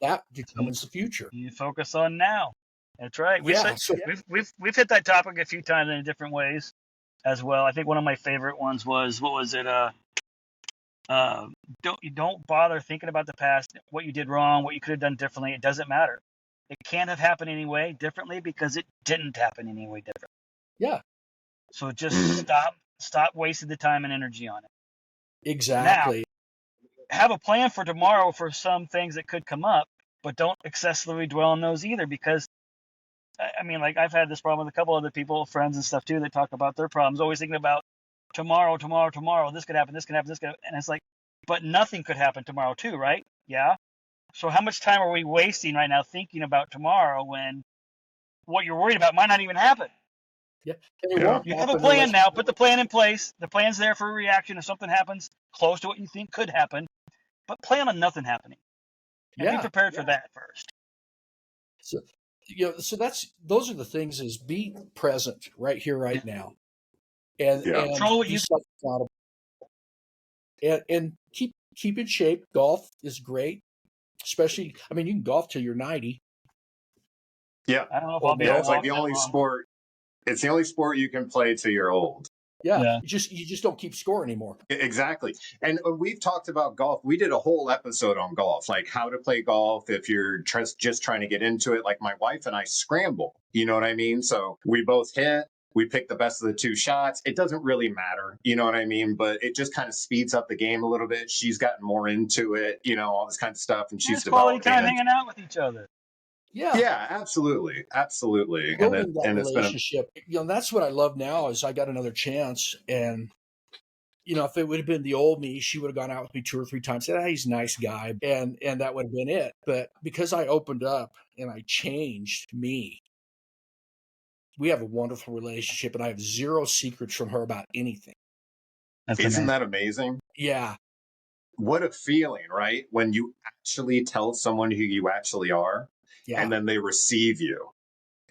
S4: That determines the future.
S3: You focus on now. That's right. We've hit that topic a few times in different ways as well. I think one of my favorite ones was, what was it? Don't bother thinking about the past, what you did wrong, what you could have done differently. It doesn't matter. It can't have happened anyway differently because it didn't happen anyway different.
S4: Yeah.
S3: So just stop wasting the time and energy on it.
S4: Exactly.
S3: Now, have a plan for tomorrow for some things that could come up, but don't excessively dwell on those either, because I mean, like, I've had this problem with a couple other people, friends and stuff too, that talk about their problems, always thinking about tomorrow, this could happen, this could happen, this could happen. And it's like, but nothing could happen tomorrow too, right? Yeah. So how much time are we wasting right now thinking about tomorrow when what you're worried about might not even happen?
S4: Yeah.
S3: You have a plan now, put the plan in place. The plan's there for a reaction if something happens close to what you think could happen, but plan on nothing happening. And be prepared for that first.
S4: So, those are the things, is be present right here, right now. And
S3: control what you
S4: and keep in shape. Golf is great, especially. I mean, you can golf till you're 90.
S2: Yeah,
S3: I don't know if I'll be able to
S2: it's like the only sport. It's the only sport you can play till you're old.
S4: Yeah. You just don't keep score anymore.
S2: Exactly. And we've talked about golf. We did a whole episode on golf, like how to play golf if you're just trying to get into it. Like my wife and I scramble. You know what I mean? So we both hit. We pick the best of the two shots. It doesn't really matter, you know what I mean? But it just kind of speeds up the game a little bit. She's gotten more into it, all this kind of stuff, and she's
S3: quality
S2: developing
S3: time hanging out with each other.
S2: Yeah, absolutely.
S4: Building that relationship, that's what I love now. Is I got another chance, and if it would have been the old me, she would have gone out with me 2 or 3 times. Said, he's a nice guy, and that would have been it. But because I opened up and I changed me, we have a wonderful relationship, and I have zero secrets from her about anything.
S2: Isn't that amazing?
S4: Yeah.
S2: What a feeling, right? When you actually tell someone who you actually are, and then they receive you.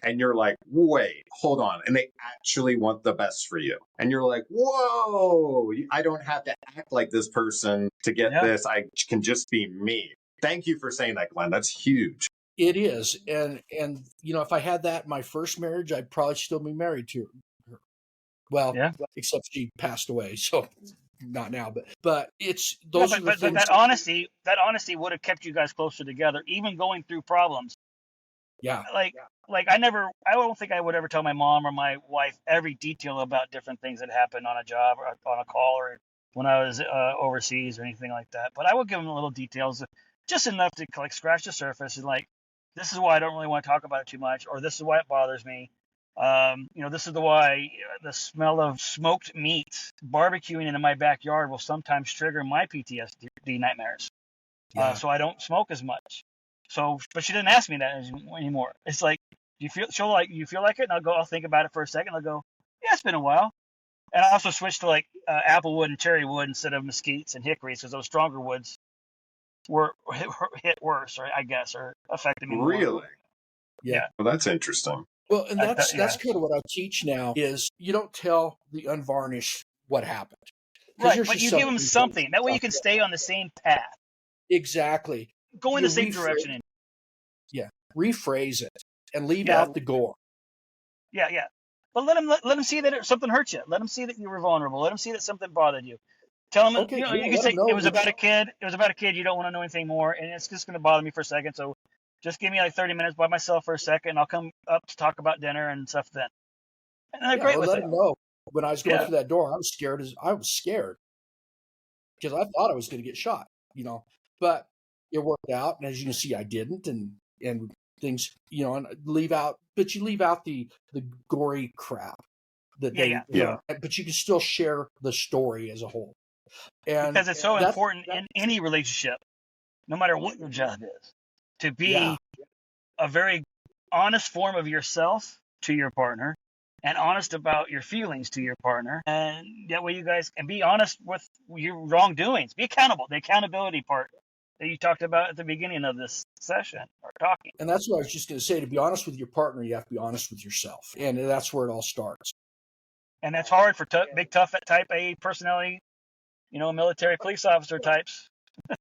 S2: And you're like, wait, hold on. And they actually want the best for you. And you're like, whoa, I don't have to act like this person to get this. I can just be me. Thank you for saying that, Glenn. That's huge.
S4: It is. And if I had that in my first marriage, I'd probably still be married to her. Well, except she passed away. So not now, but it's those are the things.
S3: But that honesty would have kept you guys closer together, even going through problems.
S4: Yeah.
S3: Like I don't think I would ever tell my mom or my wife every detail about different things that happened on a job or on a call or when I was overseas or anything like that. But I would give them little details, just enough to scratch the surface and this is why I don't really want to talk about it too much, or this is why it bothers me. This is why the smell of smoked meat barbecuing in my backyard will sometimes trigger my PTSD nightmares.
S4: Yeah.
S3: So I don't smoke as much. So, but she didn't ask me that anymore. It's like, you feel like it, and I'll think about it for a second. I'll go, yeah, it's been a while. And I also switched to like applewood and cherry wood instead of mesquites and hickories, because those stronger woods were hit worse, or I guess, or affected me more.
S2: Really?
S3: Yeah.
S2: Well, that's interesting.
S4: Well, and that's
S3: Yeah.
S4: kind of what I teach now is you don't tell the unvarnished what happened.
S3: Right, but you give them something. That way you can stay on the same path.
S4: Exactly.
S3: Go in the same direction.
S4: Yeah. Rephrase it and leave out the gore.
S3: Yeah. But let them see that something hurt you. Let them see that you were vulnerable. Let them see that something bothered you. Tell them,
S4: Okay,
S3: you can say it was about a kid. It was about a kid. You don't want to know anything more, and it's just going to bother me for a second. So just give me like 30 minutes by myself for a second, and I'll come up to talk about dinner and stuff then. And they're great with it.
S4: Let them know. When I was going through that door, I was scared because I thought I was going to get shot, but it worked out. And as you can see, I didn't, and things, and leave out the gory crap that but you can still share the story as a whole. And
S3: because it's so important in any relationship, no matter what your job is, to be a very honest form of yourself to your partner, and honest about your feelings to your partner. And that way you guys can be honest with your wrongdoings. Be accountable. The accountability part that you talked about at the beginning of this session or talking.
S4: And that's what I was just going to say. To be honest with your partner, you have to be honest with yourself. And that's where it all starts.
S3: And that's hard for big, tough type A personality, military police officer types.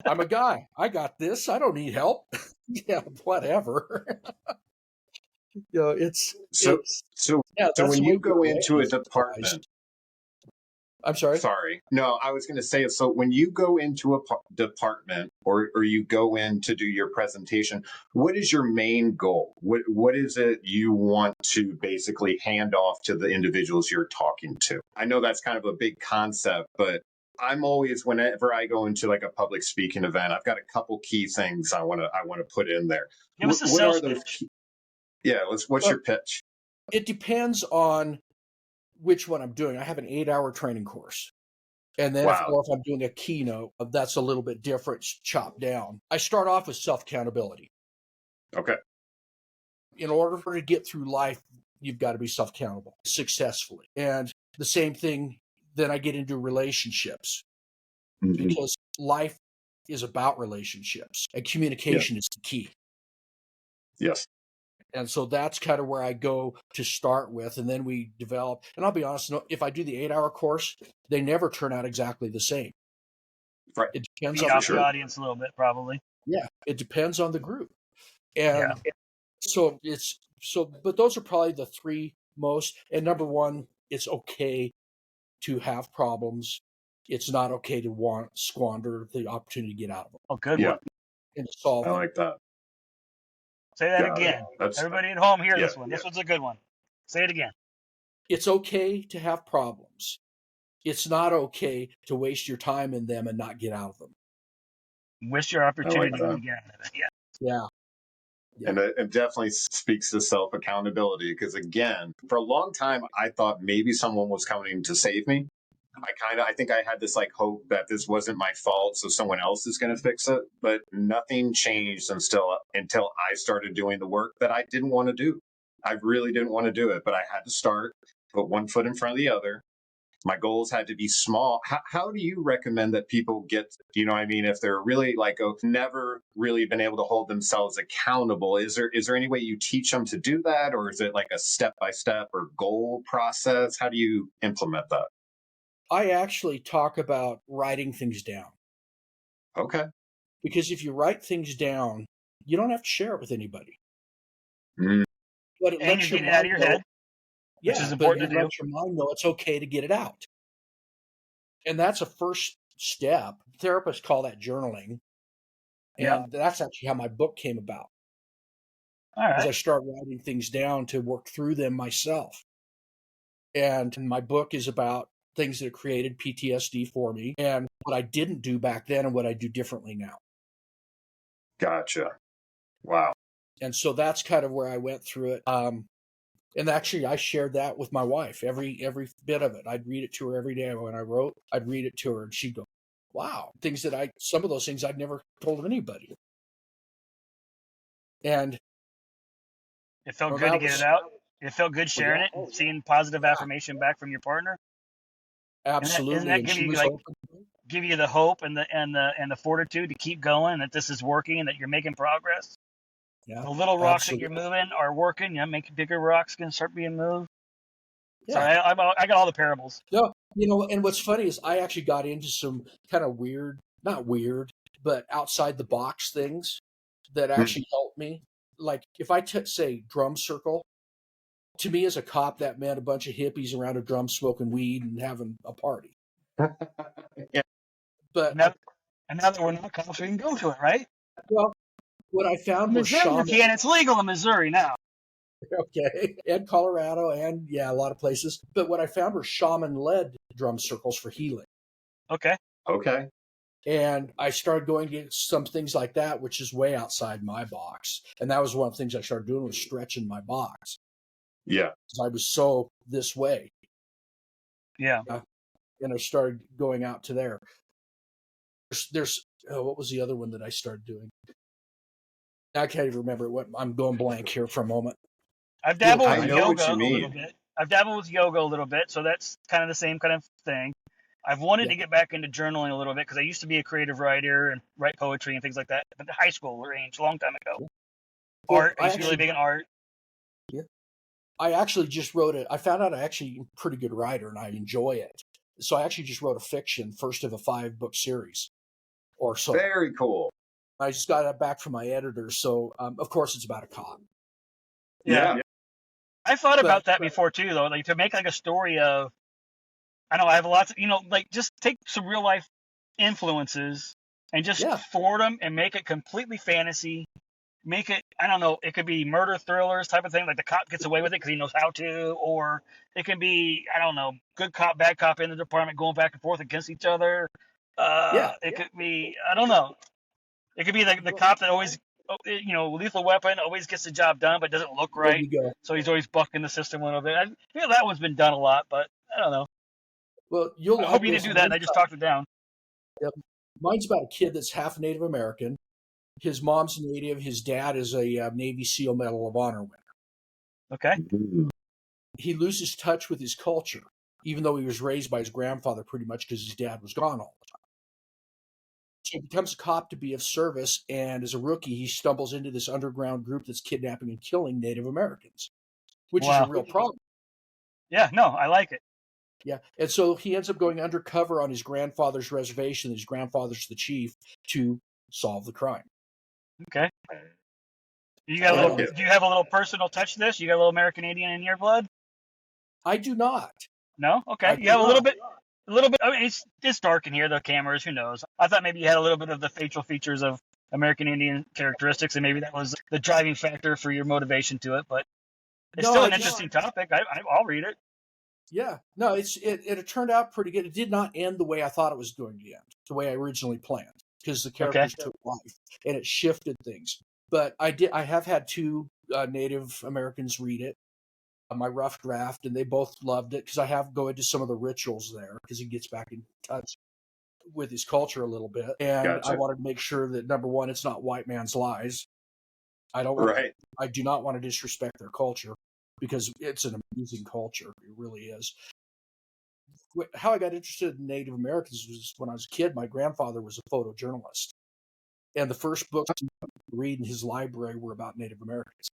S4: I'm a guy. I got this. I don't need help. Yeah, whatever.
S2: So when you go into a department,
S4: I'm sorry.
S2: No, I was going to say, so when you go into a department or you go in to do your presentation, what is your main goal? What is it you want to basically hand off to the individuals you're talking to? I know that's kind of a big concept, but I'm always, whenever I go into like a public speaking event, I've got a couple key things I want to put in there.
S3: Give us a sales pitch.
S2: What's your pitch?
S4: It depends on which one I'm doing. I have an 8-hour training course. And then if I'm doing a keynote, that's a little bit different, chopped down. I start off with self-accountability.
S2: Okay.
S4: In order to get through life, you've got to be self-accountable successfully. And the same thing, then I get into relationships. Mm-hmm. Because life is about relationships, and communication is the key.
S2: Yes.
S4: And so that's kind of where I go to start with. And then we develop. And I'll be honest, if I do the 8-hour course, they never turn out exactly the same.
S2: Right.
S4: It depends
S3: on the audience a little bit, probably.
S4: Yeah. It depends on the group. And but those are probably the three most. And number one, it's okay to have problems. It's not okay to squander the opportunity to get out of them.
S3: Oh, good one.
S4: And solve
S2: I like that.
S3: Say that again. Everybody at home hear this one. This one's a good one. Say it again.
S4: It's okay to have problems. It's not okay to waste your time in them and not get out of them.
S3: Waste your opportunity to get out of it.
S4: Yeah.
S2: And it definitely speaks to self-accountability because, again, for a long time, I thought maybe someone was coming to save me. I think I had this like hope that this wasn't my fault, so someone else is going to fix it. But nothing changed until I started doing the work that I didn't want to do. I really didn't want to do it, but I had to start, put one foot in front of the other. My goals had to be small. How do you recommend that people get, if they're really never really been able to hold themselves accountable? Is there any way you teach them to do that? Or is it like a step-by-step or goal process? How do you implement that?
S4: I actually talk about writing things down.
S2: Okay.
S4: Because if you write things down, you don't have to share it with anybody.
S2: Mm.
S4: But it lets
S3: you get it out of your head.
S4: Which is important to do. Let your mind know it's okay to get it out. And that's a first step. Therapists call that journaling. And that's actually how my book came about.
S3: All right.
S4: As I started writing things down to work through them myself. And my book is about things that created PTSD for me and what I didn't do back then and what I do differently now.
S2: Gotcha. Wow.
S4: And so that's kind of where I went through it. And actually, I shared that with my wife, every bit of it. I'd read it to her every day when I wrote. I'd read it to her, and she'd go, "Wow!" Some of those things I'd never told anybody. And
S3: It felt
S4: well,
S3: good to
S4: that
S3: get it
S4: was
S3: out. It felt good sharing it and seeing positive
S4: yeah,
S3: affirmation back from your partner. Isn't
S4: absolutely.
S3: that
S4: And she was open.
S3: give you the hope and the fortitude to keep going, that this is working and that you're making progress?
S4: Yeah,
S3: The little rocks that you're
S4: absolutely.
S3: moving are working. Yeah, make bigger rocks can start being moved. So
S4: Yeah.
S3: I got all the parables.
S4: No, and what's funny is I actually got into some kind of weird, not weird, but outside the box things that actually helped me. Like if I say drum circle, to me as a cop, that meant a bunch of hippies around a drum smoking weed and having a party.
S2: Yeah.
S4: But
S3: And now that we're not cops, we can go to it, right?
S4: well, what I
S3: In
S4: found was
S3: Missouri, you
S4: shaman.
S3: can. It's legal in Missouri now.
S4: Okay, and Colorado, and yeah, a lot of places. But what I found were shaman-led drum circles for healing.
S3: Okay.
S2: Okay.
S4: And I started going to some things like that, which is way outside my box. And that was one of the things I started doing, was stretching my box.
S2: Yeah.
S4: I was so this way.
S3: Yeah.
S4: And I started going out to there. There's what was the other one that I started doing? I can't even remember what. I'm going blank here for a moment.
S3: I've dabbled
S2: I
S3: with
S2: know what
S3: yoga
S2: you
S3: a little
S2: mean.
S3: bit. I've dabbled with yoga a little bit, so that's kind of the same kind of thing. I've wanted to get back into journaling a little bit because I used to be a creative writer and write poetry and things like that at the high school range a long time ago.
S4: Well,
S3: Art, I used to be really big in art.
S4: Yeah. I actually just wrote it. I found out I actually am a pretty good writer and I enjoy it. So I actually just wrote a fiction, first of a 5-book series or so.
S2: Very cool.
S4: I just got it back from my editor. So, of course, it's about a cop.
S3: Yeah. I thought about that before too, though, like to make like a story of, I know I have lots of, like just take some real life influences and just forward them and make it completely fantasy. Make it, I don't know, it could be murder thrillers type of thing, like the cop gets away with it because he knows how to, or it can be, I don't know, good cop, bad cop in the department going back and forth against each other. It could be, I don't know, it could be the cop that always, lethal weapon, always gets the job done but doesn't look right,
S4: There you go.
S3: so he's always bucking the system a little bit. I feel that one's been done a lot, but I don't know.
S4: Well,
S3: I hope you didn't do that and I just talked it down.
S4: Yep. Mine's about a kid that's half Native American. His mom's Native. His dad is a Navy SEAL Medal of Honor winner.
S3: Okay.
S4: He loses touch with his culture, even though he was raised by his grandfather pretty much because his dad was gone all the time. So he becomes a cop to be of service, and as a rookie, he stumbles into this underground group that's kidnapping and killing Native Americans, which is a real problem.
S3: Yeah, no, I like it.
S4: Yeah, and so he ends up going undercover on his grandfather's reservation. His grandfather's the chief, to solve the crime.
S3: Okay. Do you have a little personal touch to this? You got a little American Indian in your blood?
S4: I do not.
S3: No? Okay. You have a little bit. I mean, it's dark in here, the cameras, who knows? I thought maybe you had a little bit of the facial features of American Indian characteristics, and maybe that was the driving factor for your motivation to it, but it's still an interesting topic. I'll read it.
S4: Yeah. No, it turned out pretty good. It did not end the way I thought it was going to end, the way I originally planned, because the characters took life, and it shifted things. But I have had 2 Native Americans read it, my rough draft, and they both loved it because I have go into some of the rituals there because he gets back in touch with his culture a little bit. And I wanted to make sure that, number one, it's not white man's lies. I do not want to disrespect their culture because it's an amazing culture. It really is. How I got interested in Native Americans was when I was a kid. My grandfather was a photojournalist, and the first books to read in his library were about Native Americans.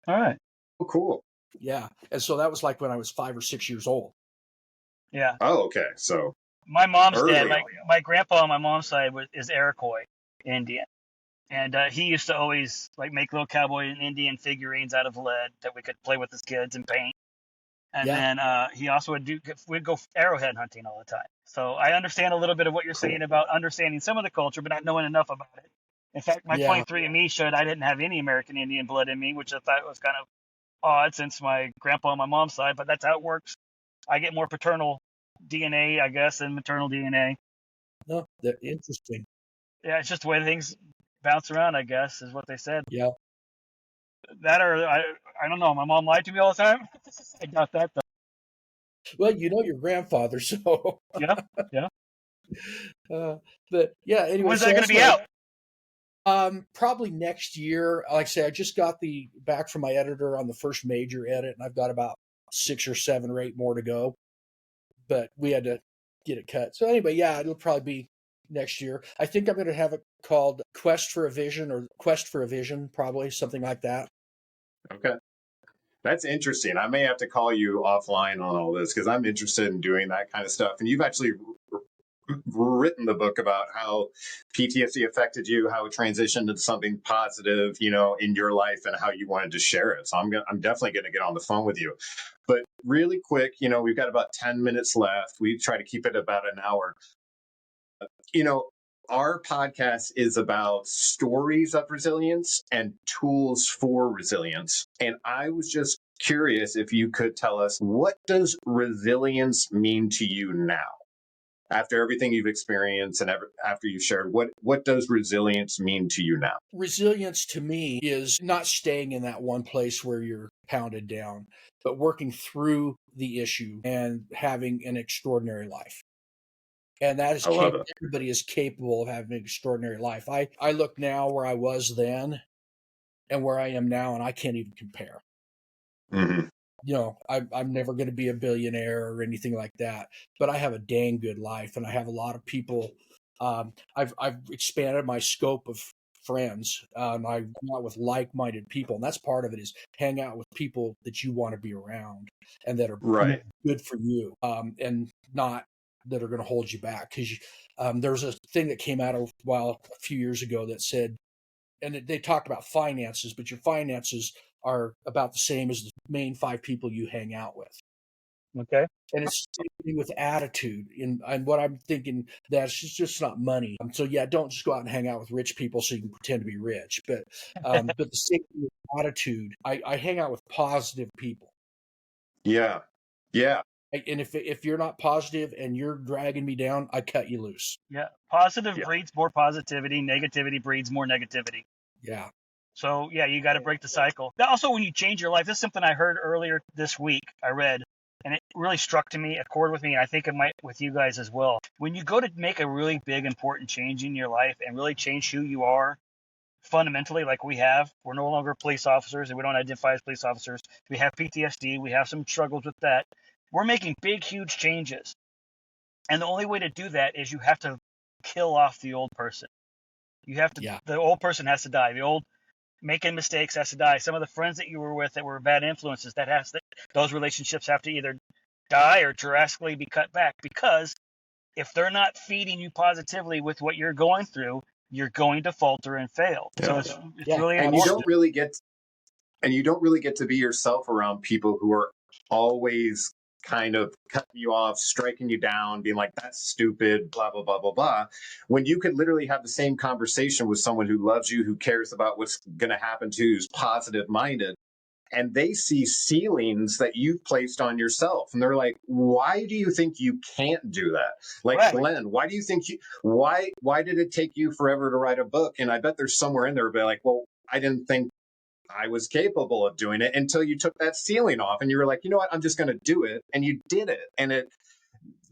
S3: All right.
S2: Oh, cool.
S4: Yeah, and so that was like when I was 5 or 6 years old.
S3: Yeah.
S2: Oh, okay. So
S3: my mom's dad, my grandpa on my mom's side is Iroquois Indian, and he used to always like make little cowboy and Indian figurines out of lead that we could play with as kids and paint. And then he also we'd go arrowhead hunting all the time. So I understand a little bit of what you're saying about understanding some of the culture, but not knowing enough about it. In fact, my 23andMe showed I didn't have any American Indian blood in me, which I thought was kind of odd since my grandpa on my mom's side, but that's how it works. I get more paternal DNA, I guess, than maternal DNA.
S4: No, that's interesting.
S3: Yeah, it's just the way things bounce around, I guess, is what they said.
S4: Yeah.
S3: That or I don't know. My mom lied to me all the time. I got that though.
S4: Well, you know your grandfather, so.
S3: Yeah, yeah.
S4: uh, but yeah, anyway.
S3: When's
S4: So
S3: that going
S4: that's
S3: to be out?
S4: probably next year. Like I say, I just got the back from my editor on the first major edit, and I've got about 6 or 7 or 8 more to go. But we had to get it cut. So anyway, yeah, it'll probably be next year. I think I'm going to have it called Quest for a Vision or Quest for a Vision, probably something like that.
S2: Okay. That's interesting. I may have to call you offline on all this because I'm interested in doing that kind of stuff. And you've actually written the book about how PTSD affected you, how it transitioned into something positive, in your life and how you wanted to share it. So I'm definitely going to get on the phone with you. But really quick, we've got about 10 minutes left. We try to keep it about an hour. Our podcast is about stories of resilience and tools for resilience. And I was just curious if you could tell us, what does resilience mean to you now? After everything you've experienced and after you've shared, what does resilience mean to you now?
S4: Resilience to me is not staying in that one place where you're pounded down, but working through the issue and having an extraordinary life. And that is everybody is capable of having an extraordinary life. I look now where I was then and where I am now, and I can't even compare.
S2: Mm-hmm.
S4: I'm never going to be a billionaire or anything like that, but I have a dang good life, and I have a lot of people. I've expanded my scope of friends. I hang out with like-minded people, and that's part of it, is hang out with people that you want to be around and that are good for you, and not that are going to hold you back. Because there's a thing that came out a few years ago that said, and they talked about finances, but your finances are about the same as the main 5 people you hang out with.
S3: Okay.
S4: And it's something with attitude. And what I'm thinking, that's just not money. So yeah, don't just go out and hang out with rich people so you can pretend to be rich. But the same with attitude. I hang out with positive people.
S2: Yeah. Yeah.
S4: And if you're not positive and you're dragging me down, I cut you loose.
S3: Yeah. Positive breeds more positivity. Negativity breeds more negativity.
S4: Yeah.
S3: So yeah, you got to break the cycle. Also, when you change your life, this is something I heard earlier this week. I read, and it really struck to me, accord with me, and I think it might with you guys as well. When you go to make a really big, important change in your life and really change who you are fundamentally, like we have, we're no longer police officers and we don't identify as police officers. We have PTSD. We have some struggles with that. We're making big, huge changes. And the only way to do that is you have to kill off the old person. You have to, the old person has to die. The old making mistakes has to die. Some of the friends that you were with that were bad influences, those relationships have to either die or drastically be cut back, because if they're not feeding you positively with what you're going through, you're going to falter and fail. Yeah. So it's really important.
S2: And you don't really get to be yourself around people who are always kind of cutting you off, striking you down, being like, that's stupid, blah, blah, blah, blah, blah. When you could literally have the same conversation with someone who loves you, who cares about what's going to happen to you, who's positive minded, and they see ceilings that you've placed on yourself. And they're like, why do you think you can't do that? Like, Glenn, why do you think why did it take you forever to write a book? And I bet there's somewhere in there, be like, well, I didn't think I was capable of doing it until you took that ceiling off and you were like, you know what, I'm just going to do it. And you did it. And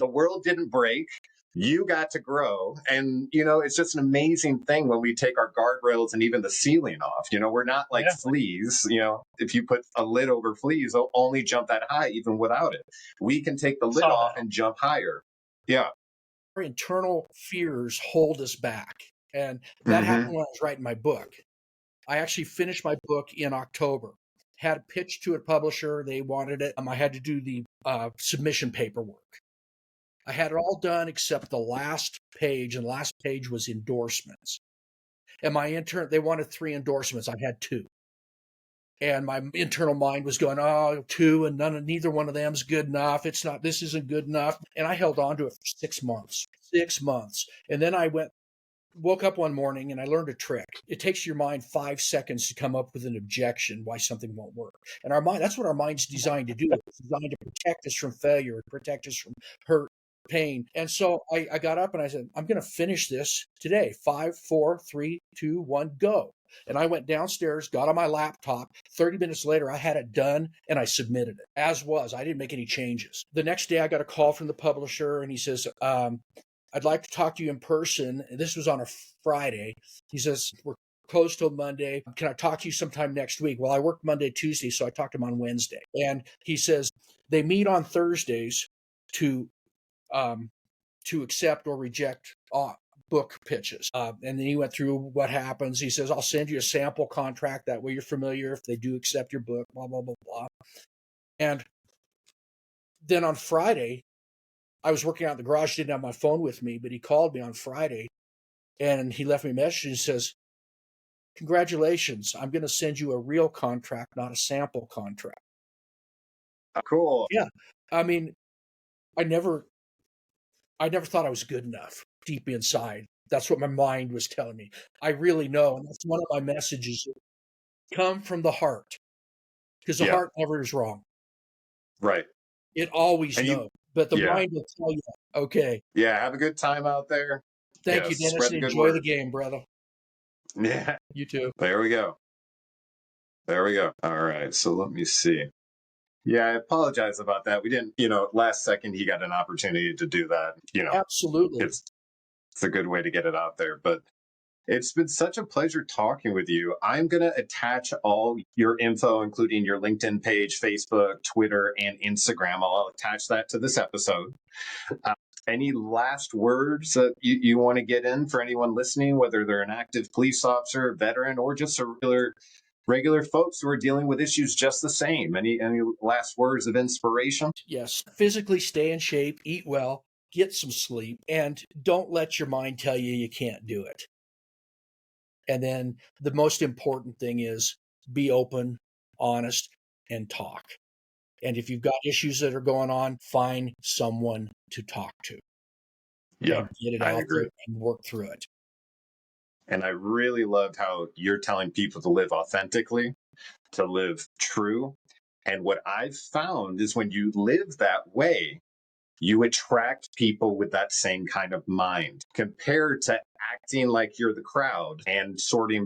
S2: the world didn't break. You got to grow. And, it's just an amazing thing when we take our guardrails and even the ceiling off. We're not like fleas. If you put a lid over fleas, they'll only jump that high even without it. We can take the lid off and jump higher. Yeah.
S4: Our internal fears hold us back. And that happened when I was writing my book. I actually finished my book in October. Had a pitch to a publisher. They wanted it. I had to do the submission paperwork. I had it all done except the last page, and the last page was endorsements. And they wanted 3 endorsements. I had 2. And my internal mind was going, 2, and neither one of them is good enough. This isn't good enough. And I held on to it for 6 months. 6 months. And then I woke up one morning and I learned a trick. It takes your mind 5 seconds to come up with an objection why something won't work. And our mind, that's what our mind's designed to do. It's designed to protect us from failure, protect us from hurt, pain. And so I got up and I said, I'm going to finish this today. 5, 4, 3, 2, 1, go. And I went downstairs, got on my laptop. 30 minutes later, I had it done and I submitted it as was. I didn't make any changes. The next day, I got a call from the publisher and he says, I'd like to talk to you in person. This was on a Friday. He says, we're closed till Monday. Can I talk to you sometime next week? Well, I worked Monday, Tuesday, so I talked to him on Wednesday. And he says they meet on Thursdays to accept or reject book pitches. And then he went through what happens. He says, I'll send you a sample contract. That way you're familiar if they do accept your book, blah, blah, blah, blah. And then on Friday, I was working out in the garage, didn't have my phone with me, but he called me on Friday and he left me a message and says, congratulations, I'm going to send you a real contract, not a sample contract.
S2: Cool.
S4: Yeah. I mean, I never thought I was good enough deep inside. That's what my mind was telling me. I really know. And that's one of my messages. Come from the heart, because the heart never is wrong.
S2: Right.
S4: It always knows. But the mind will tell you, okay.
S2: Yeah. Have a good time out there.
S4: Thank you, Dennis. Enjoy the game, brother.
S2: Yeah.
S4: You too.
S2: There we go. All right. So let me see. Yeah, I apologize about that. We didn't, last second he got an opportunity to do that.
S4: Absolutely.
S2: It's a good way to get it out there. But it's been such a pleasure talking with you. I'm going to attach all your info, including your LinkedIn page, Facebook, Twitter, and Instagram. I'll attach that to this episode. Any last words that you want to get in for anyone listening, whether they're an active police officer, veteran, or just a regular folks who are dealing with issues just the same? Any last words of inspiration?
S4: Yes. Physically stay in shape, eat well, get some sleep, and don't let your mind tell you can't do it. And then the most important thing is be open, honest, and talk. And if you've got issues that are going on, find someone to talk to.
S2: Yeah,
S4: and get it out there and work through it.
S2: And I really loved how you're telling people to live authentically, to live true. And what I've found is when you live that way, you attract people with that same kind of mind compared to acting like you're the crowd and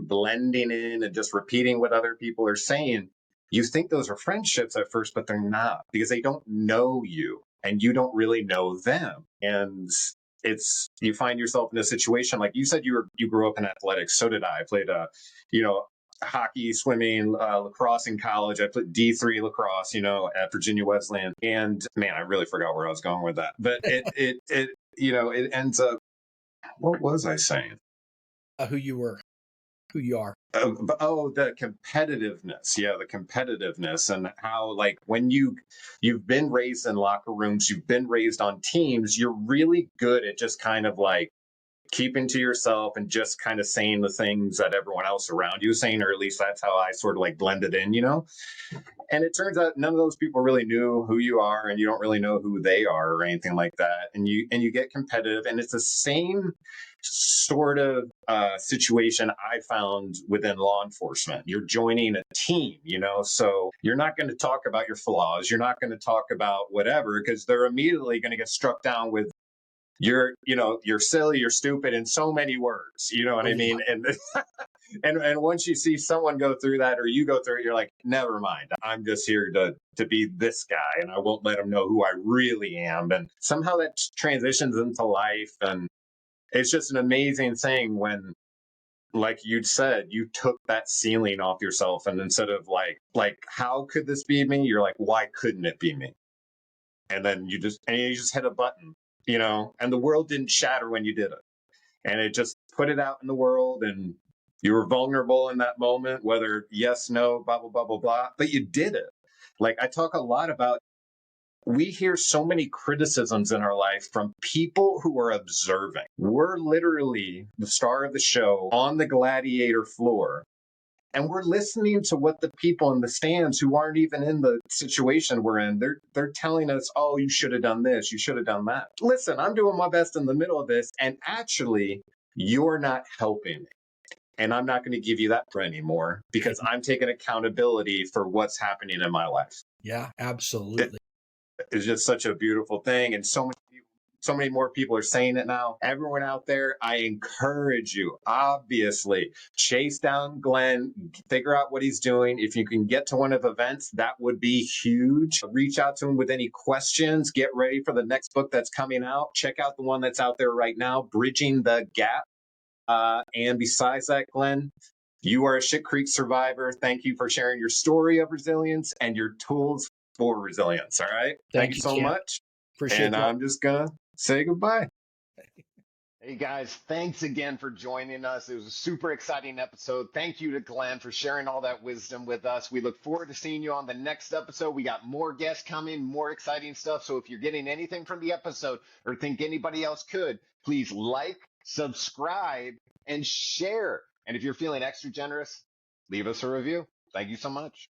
S2: blending in and just repeating what other people are saying. You think those are friendships at first, but they're not, because they don't know you and you don't really know them. And you find yourself in a situation like you said, you grew up in athletics. So did I. I played hockey, swimming, lacrosse in college. I played D3 lacrosse, at Virginia Wesleyan. And man, I really forgot where I was going with that. But it ends up, what was I saying?
S4: Who you were, who you are.
S2: The competitiveness. Yeah, the competitiveness, and how when you've been raised in locker rooms, you've been raised on teams, you're really good at just kind of keeping to yourself and just kind of saying the things that everyone else around you is saying, or at least that's how I sort of blended in, And it turns out none of those people really knew who you are, and you don't really know who they are or anything like that. And you get competitive, and it's the same sort of situation I found within law enforcement. You're joining a team, so you're not going to talk about your flaws. You're not going to talk about whatever, because they're immediately going to get struck down with you're silly, you're stupid in so many words, you know what I mean? And and once you see someone go through that, or you go through it, you're like, never mind. I'm just here to be this guy, and I won't let them know who I really am. And somehow that transitions into life. And it's just an amazing thing when, like you'd said, you took that ceiling off yourself, and instead of like, how could this be me? You're like, why couldn't it be me? And then you just hit a button, and the world didn't shatter when you did it. And it just put it out in the world, and you were vulnerable in that moment, whether yes, no, blah, blah, blah, blah, blah, but you did it. I talk a lot about, we hear so many criticisms in our life from people who are observing. We're literally the star of the show on the gladiator floor, and we're listening to what the people in the stands who aren't even in the situation we're in, they're telling us, oh, you should have done this, you should have done that. Listen, I'm doing my best in the middle of this, and actually, you're not helping me. And I'm not going to give you that anymore, because I'm taking accountability for what's happening in my life.
S4: Yeah, absolutely.
S2: It's just such a beautiful thing. And so many people so many more people are saying it now. Everyone out there, I encourage you, obviously, chase down Glenn, figure out what he's doing. If you can get to one of the events, that would be huge. Reach out to him with any questions. Get ready for the next book that's coming out. Check out the one that's out there right now, Bridging the Gap. And besides that, Glenn, you are a Shit Creek survivor. Thank you for sharing your story of resilience and your tools for resilience. All right. Thank you so much.
S4: Appreciate
S2: and
S4: that.
S2: I'm just going to say goodbye.
S1: Hey guys, thanks again for joining us. It was a super exciting episode. Thank you to Glenn for sharing all that wisdom with us. We look forward to seeing you on the next episode. We got more guests coming, more exciting stuff. So if you're getting anything from the episode or think anybody else could, please like, subscribe, and share. And if you're feeling extra generous, leave us a review. Thank you so much.